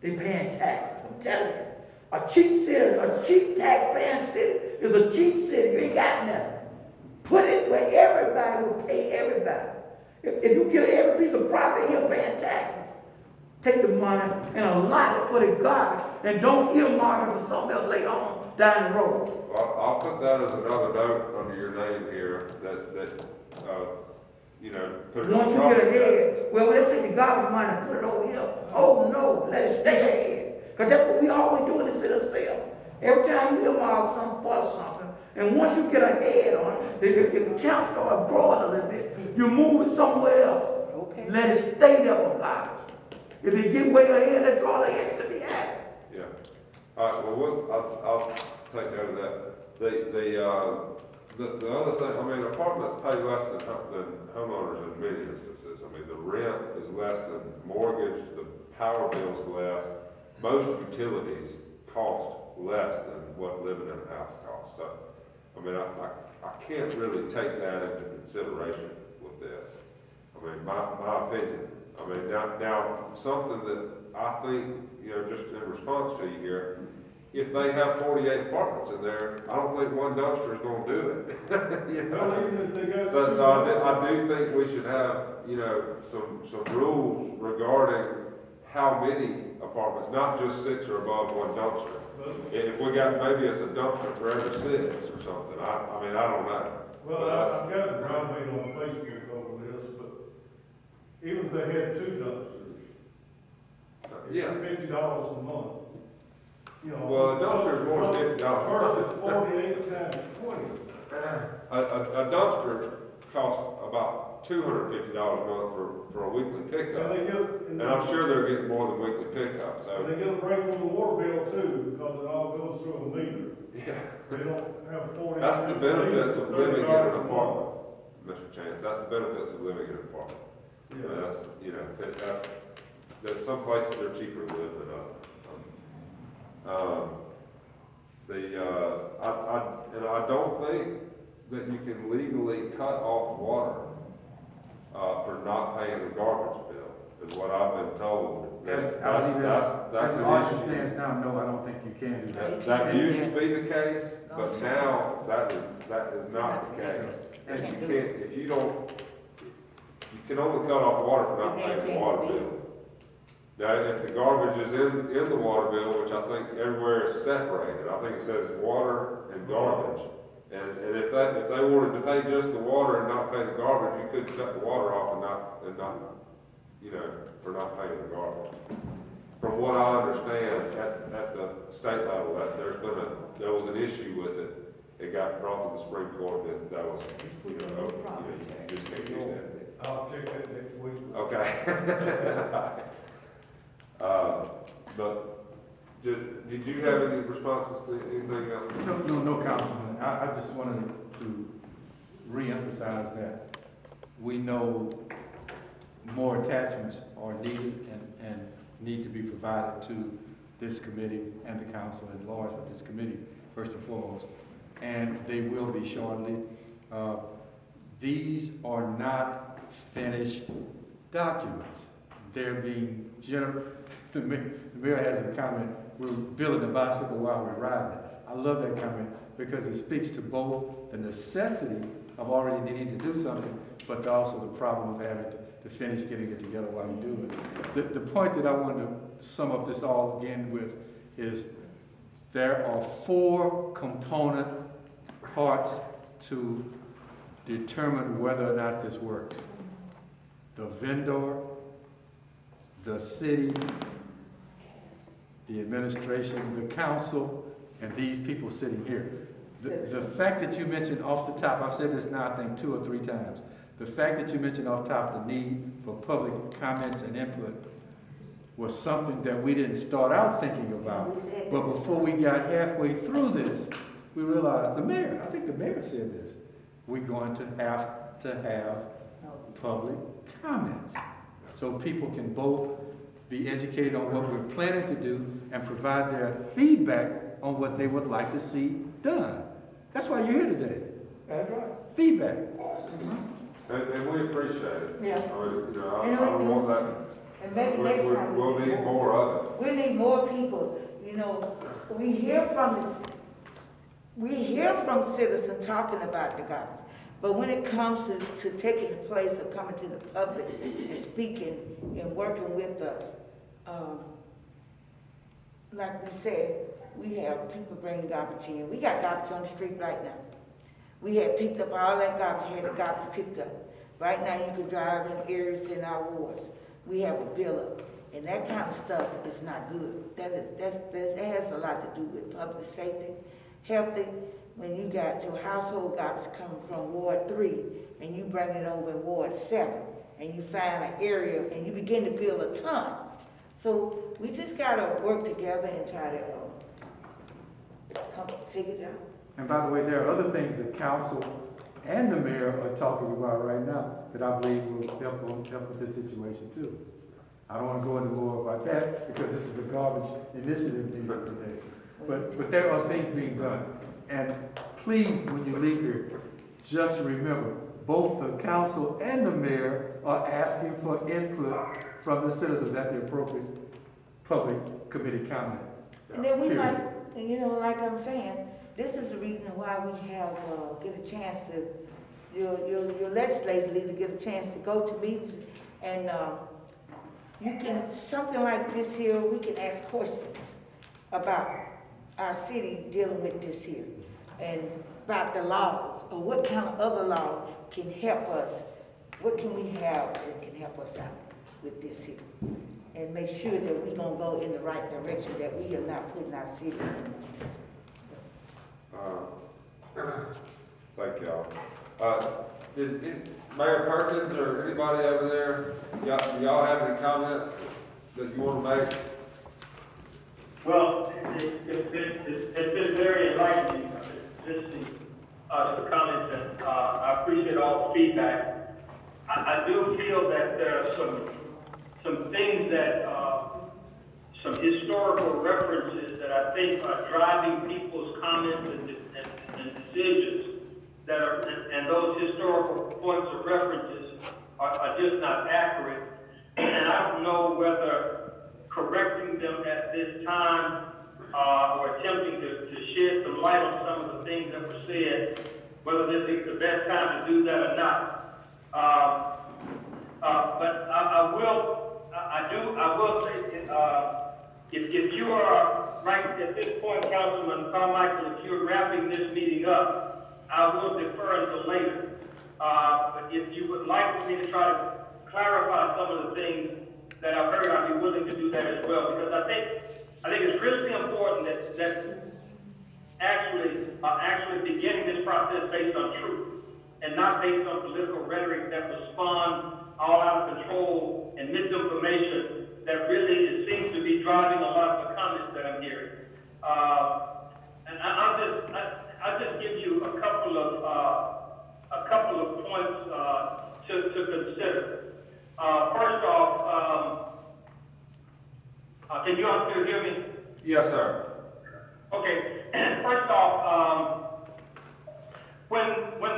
they paying taxes, I'm telling you. A cheap city, a cheap tax-paying city is a cheap city, you ain't got nothing. Put it where everybody will pay everybody. If you get every piece of property, you're paying taxes. Take the money and allot it for the garbage, and don't earmark it for something else later on down the road. Well, I'll put that as another note under your name here, that you know, put it on Once you property get ahead, tax. well, let's take the garbage money and put it over here. Oh, no, let it stay ahead. Because that's what we always do in the city of Selma. Every time you earmark something for something, and once you get ahead on it, the account starts growing a little bit, you move it somewhere else. Okay. Let it stay there for garbage. If it get way ahead, let's draw the extra behind. Yeah. All right, well, I'll take note of that. The other thing, I mean, apartments pay less than homeowners in many instances. I mean, the rent is less than mortgage, the power bill's less. Most utilities cost less than what living in a house costs. So, I mean, I can't really take that into consideration with this. I mean, my opinion. I mean, now something that I think, you know, just in response to you here, if they have 48 apartments in there, I don't think one dumpster is going to do it. You know? Well, even if they got So two I do think we should have, you know, some rules regarding how many apartments, not just 6 or above one dumpster. If we got, maybe it's a dumpster for every 6 or something. I mean, I don't know. Well, I've got a browbeat on Facebook over this, but even if they had 2 dumpsters, Yeah. $50 a month. You know. Well, a dumpster is more than $50. Versus 48 times 20. A dumpster costs about $250 a month for a weekly pickup. And I'm sure they're getting more than weekly pickup, so. And they get a break on the water bill too, because it all goes through a meter. Yeah. They don't have 40. That's the benefits of living in an apartment, Mr. Chance. That's the benefits of living in an apartment. Yeah. That's, you know, there's some places they're cheaper to live than others. I don't think that you can legally cut off water, for not paying the garbage bill, is what I've been told. As That's the an ordinance issue. stands now, no, I don't think you can do that. That used to be the case, but now that is not the case. And you can't, if you don't, you can only cut off water for not paying the water bill. Now, if the garbage is in the water bill, which I think everywhere is separated, I think it says water and garbage. And if they wanted to pay just the water and not pay the garbage, you couldn't cut the water off and not, you know, for not paying the garbage. From what I understand, at the state level, there was an issue with it. It got brought to the Supreme Court that was, you just can't do that. I'll check that next week. Okay. But did you have any responses to anything else? No, Councilman. I just wanted to reemphasize that we know more attachments are needed and need to be provided to this committee and the council at large, but this committee first and foremost, and they will be shortly. These are not finished documents. They're being the mayor has a comment, we're building a bicycle while we're riding it. I love that comment because it speaks to both the necessity of already needing to do something, but also the problem of having to finish getting it together while you do it. The point that I wanted to sum up this all again with is there are 4 component parts to determine whether or not this works. The vendor, the city, the administration, the council, and these people sitting here. The fact that you mentioned off the top, I've said this now I think 2 or 3 times, the fact that you mentioned off top the need for public comments and input was something that we didn't start out thinking about. But before we got halfway through this, we realized, I think the mayor said this, we're going to have public comments. So people can both be educated on what we're planning to do and provide their feedback on what they would like to see done. That's why you're here today. That's right. Feedback. And we appreciate it. Yeah. I don't want that. And maybe next time. We'll need more of it. We need more people, we hear from citizens talking about the garbage. But when it comes to taking the place of coming to the public and speaking and working with us, like we said, we have people bringing garbage in. We got garbage on the street right now. We had picked up all that garbage, had the garbage picked up. Right now you can drive in areas in our wards. We have a bill up. And that kind of stuff is not good. That has a lot to do with public safety, healthy. When you got your household garbage coming from Ward 3 and you bring it over in Ward 7 and you find an area and you begin to build a ton. So we just gotta work together and try to come figure it out. And by the way, there are other things that council and the mayor are talking about right now that I believe will help with this situation too. I don't want to go into more about that because this is a garbage initiative meeting today. But there are things being done. And please, when you leave here, just remember, both the council and the mayor are asking for input from the citizens at the appropriate public committee comment. And then we might, like I'm saying, this is the reason why we have, get a chance to, your legislative leader get a chance to go to meetings and you can, something like this here, we can ask questions about our city dealing with this here and about the laws or what kind of other law can help us. What can we have that can help us out with this here? And make sure that we're going to go in the right direction, that we are not putting our city in. Thank y'all. Did Mayor Perkins or anybody over there, do y'all have any comments that you want to make? Well, it's been very enlightening listening to the comments, and I appreciate all the feedback. I do feel that there are some things that, some historical references that I think are driving people's comments and decisions that are, and those historical points of references are just not accurate. And I don't know whether correcting them at this time or attempting to shed some light on some of the things that were said, whether this is the best time to do that or not. But I will say, if you are right at this point, Councilman Carmichael, if you're wrapping this meeting up, I will defer until later. But if you would like for me to try to clarify some of the things that I've heard, I'd be willing to do that as well, because I think it's really important that actually beginning this process based on truth and not based on political rhetoric that will spawn all out of control and misinformation that really seems to be driving a lot of And I'll just give you a couple of points to consider. First off, can you all still hear me? Yes, sir. Okay. First off, when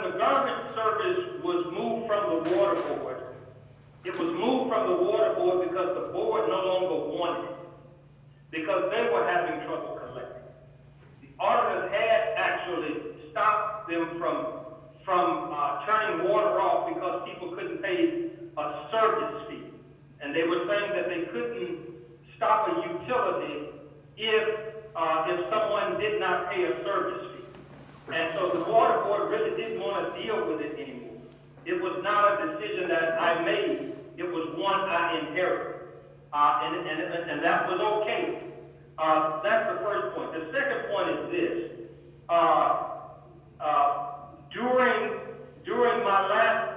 the garbage service was moved from the water board, it was moved from the water board because the board no longer wanted it, because they were having trouble collecting. The auditors had actually stopped them from turning water off because people couldn't pay a service fee. And they were saying that they couldn't stop a utility if someone did not pay a service fee. And so the water board really didn't want to deal with it anymore. It was not a decision that I made. It was one I inherited. And that was okay. That's the first point. The second point is this. During my last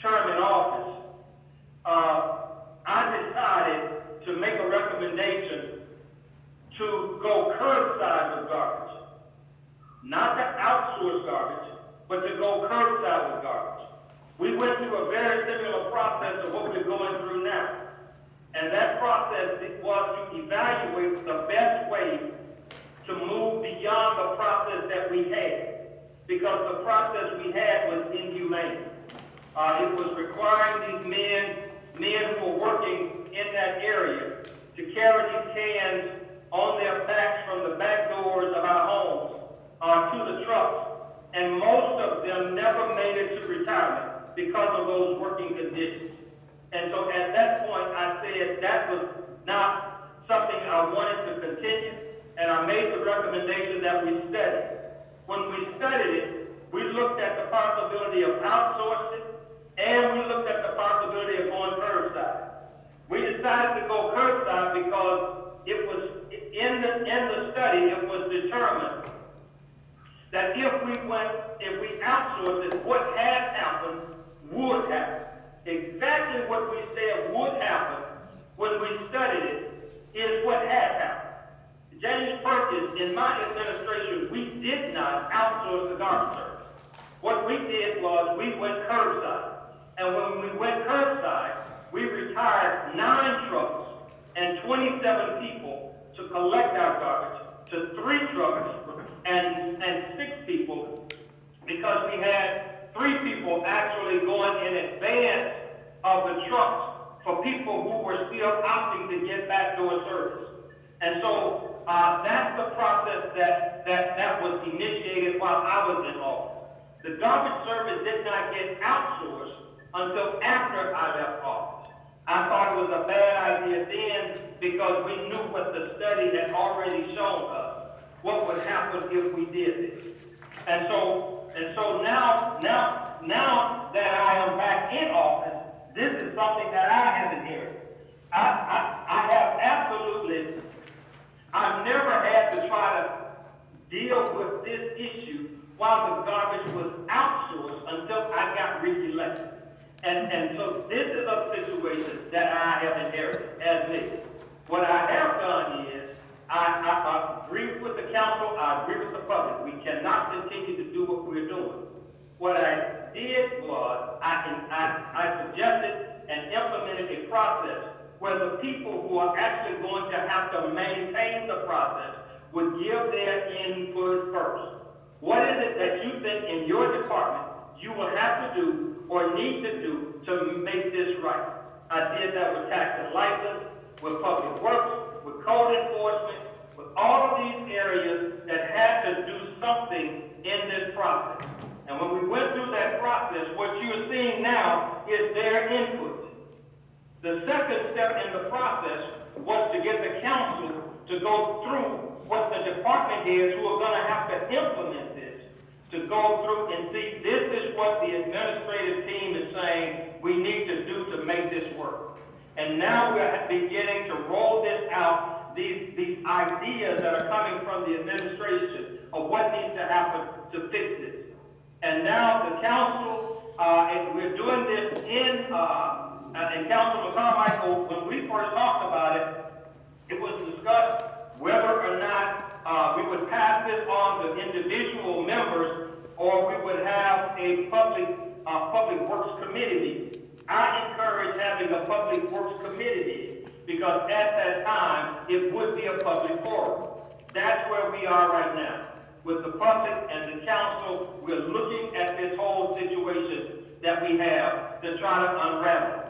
term in office, I decided to make a recommendation to go curbside with garbage. Not to outsource garbage, but to go curbside with garbage. We went through a very similar process of what we're going through now. And that process was to evaluate the best way to move beyond the process that we had. Because the process we had was inhumane. It was requiring these men who were working in that area to carry these cans on their backs from the back doors of our homes to the trucks. And most of them never made it to retirement because of those working conditions. And so at that point, I said that was not something I wanted to continue, and I made the recommendation that we study. When we studied it, we looked at the possibility of outsourcing, and we looked at the possibility of going curbside. We decided to go curbside because it was in the study, it was determined that if we outsourced it, what had happened would happen. Exactly what we said would happen when we studied it is what had happened. James Perkins, in my administration, we did not outsource the garbage service. What we did was we went curbside. And when we went curbside, we retired 9 trucks and 27 people to collect our garbage, to 3 trucks and 6 people, because we had 3 people actually going in advance of the trucks for people who were still opting to get backdoor service. And so that's the process that was initiated while I was in office. The garbage service did not get outsourced until after I left office. I thought it was a bad idea then because we knew what the study had already shown us, what would happen if we did this. And so now that I am back in office, this is something that I have inherited. I have absolutely, I've never had to try to deal with this issue while the garbage was outsourced until I got re-elected. And so this is a situation that I have inherited as me. What I have done is, I agree with the council, I agree with the public. We cannot continue to do what we're doing. What I did was, I suggested and implemented a process where the people who are actually going to have to maintain the process would give their input first. What is it that you think in your department you will have to do or need to do to make this right? I did that with tax and license, with public works, with code enforcement, with all of these areas that had to do something in this process. And when we went through that process, what you're seeing now is their input. The second step in the process was to get the council to go through what the department heads who are going to have to implement this, to go through and see this is what the administrative team is saying we need to do to make this work. And now we're beginning to roll this out, these ideas that are coming from the administration of what needs to happen to fix this. And now the council, and we're doing this in Councilman Carmichael, when we first talked about it, it was discussed whether or not would pass this on to individual members, or we would have a public works committee. I encourage having a public works committee because at that time, it would be a public forum. That's where we are right now. With the public and the council, we're looking at this whole situation that we have to try to unravel.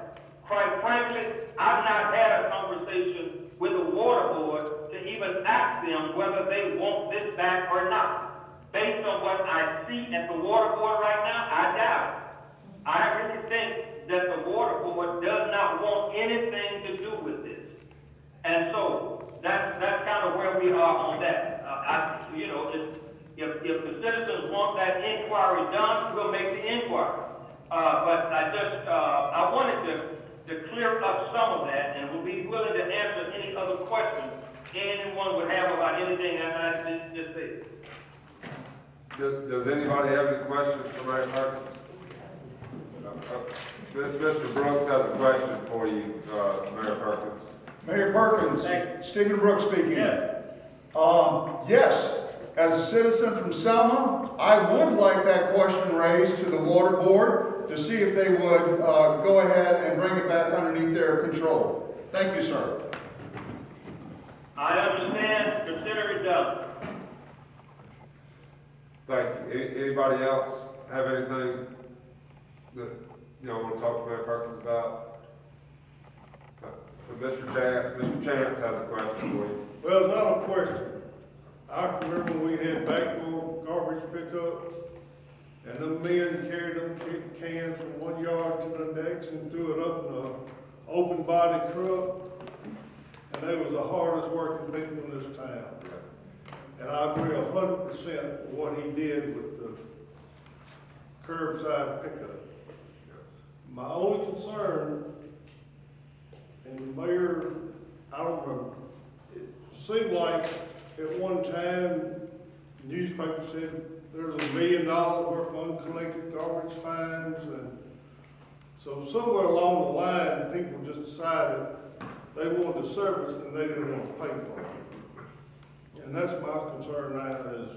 Quite frankly, I've not had a conversation with the water board to even ask them whether they want this back or not. Based on what I see at the water board right now, I doubt it. I really think that the water board does not want anything to do with this. And so that's kind of where we are on that. If the citizens want that inquiry done, we'll make the inquiry. But I wanted to clear up some of that, and we'll be willing to answer any other questions anyone would have about anything that I just said. Does anybody have any questions for Mayor Perkins? Mr. Brooks has a question for you, Mayor Perkins. Mayor Perkins, Stephen Brooks speaking. Yes. Yes, as a citizen from Selma, I would like that question raised to the water board to see if they would go ahead and bring it back underneath their control. Thank you, sir. I understand. Consider it done. Thank you. Anybody else have anything that want to talk to Mayor Perkins about? Mr. Chance has a question for you. Well, it's not a question. I can remember when we had backdoor garbage pickup, and the men carried them cans from one yard to the next and threw it up in an open body truck. And they was the hardest working people in this town. And I agree 100% with what he did with the curbside pickup. My only concern, and the mayor, I don't remember, it seemed like at one time, the newspaper said there was $1 million worth of uncollected garbage fines, and so somewhere along the line, people just decided they wanted the service and they didn't want to pay for it. And that's my concern now, is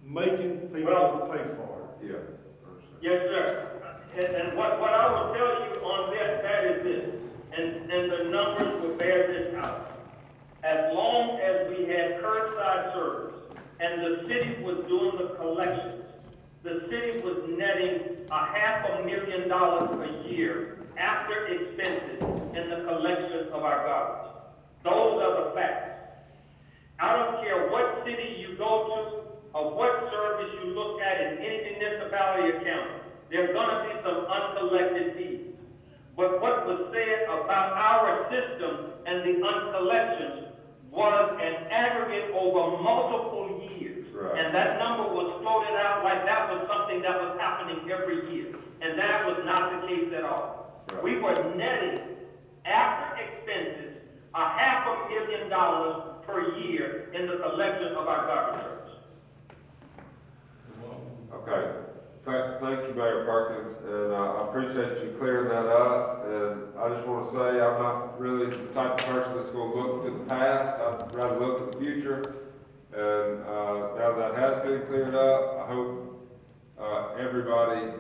making people pay for it. Yeah. Yes, sir. And what I will tell you on that is this, and the numbers will bear this out. As long as we had curbside service and the city was doing the collections, the city was netting $500,000 a year after expenses in the collection of our garbage. Those are the facts. I don't care what city you go to or what service you look at in any municipality or county, there's going to be some uncollected fees. But what was said about our system and the uncollections was an aggregate over multiple years. Right. And that number was floated out like that was something that was happening every year. And that was not the case at all. Right. We were netting, after expenses, $500,000 per year in the collection of our garbage service. Okay. Thank you, Mayor Perkins, and I appreciate you clearing that up. And I just want to say I'm not really the type of person that's going to look to the past. I'd rather look to the future. And now that has been cleared up, I hope everybody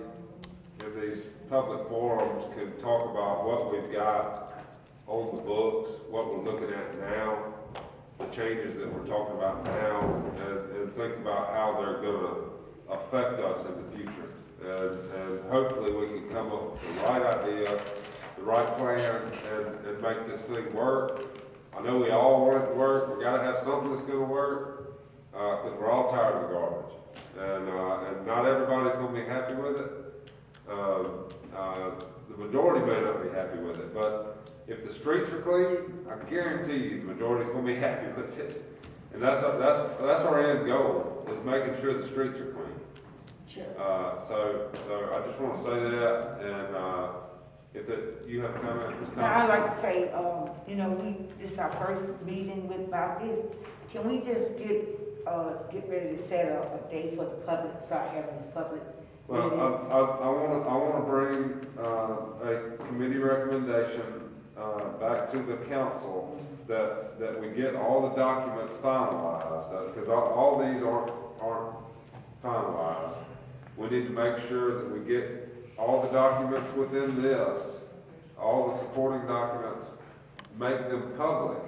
in these public forums can talk about what we've got on the books, what we're looking at now, the changes that we're talking about now, and think about how they're going to affect us in the future. And hopefully we can come up with the right idea, the right plan, and make this thing work. I know we all want it to work. We got to have something that's going to work, because we're all tired of the garbage. And not everybody's going to be happy with it. The majority may not be happy with it, but if the streets are clean, I guarantee you the majority's going to be happy with it. And that's our end goal, is making sure the streets are clean. So I just want to say that, and if you have a comment, Ms. Now, I'd like to say, this is our first meeting about this. Can we just get ready to set a date for the public, start having this public meeting? Well, I want to bring a committee recommendation back to the council, that we get all the documents finalized, because all these aren't finalized. We need to make sure that we get all the documents within this, all the supporting documents, make them public,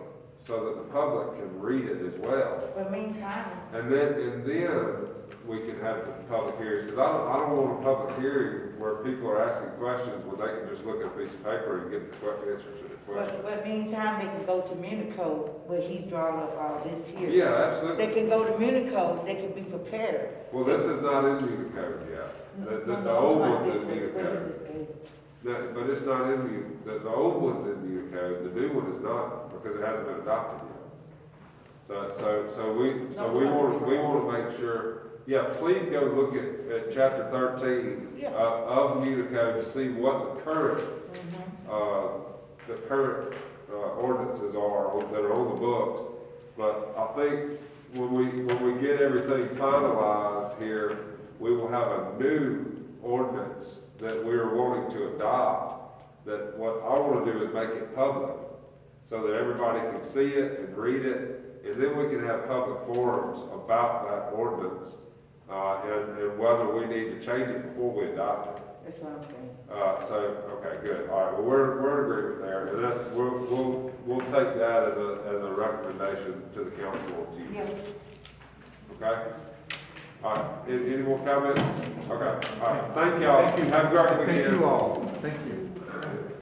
so that the public can read it as well. But meantime, And then we can have the public hearings, because I don't want a public hearing where people are asking questions where they can just look at a piece of paper and get the answers to the question. but meantime, they can go to Municode, where he drawn up all this here. Yeah, absolutely. They can go to Municode, they can be prepared. Well, this is not in Unicode yet. The old one's in Unicode. But it's not in the old one's in Unicode, the new one is not, because it hasn't been adopted yet. So we want to make sure, yeah, please go look at chapter 13 Yeah. of Unicode to see what the current ordinances are that are on the books. But I think when we get everything finalized here, we will have a new ordinance that we are wanting to adopt, that what I want to do is make it public, so that everybody can see it and read it, and then we can have public forums about that ordinance, and whether we need to change it before we adopt it. That's what I'm saying. Okay, good, all right, well, we're in agreement there, and that, we'll take that as a recommendation to the council and to you. Yeah. Okay? All right, any more comments? Okay, all right, thank y'all. Thank you. Have a great Thank weekend. you all. Thank you.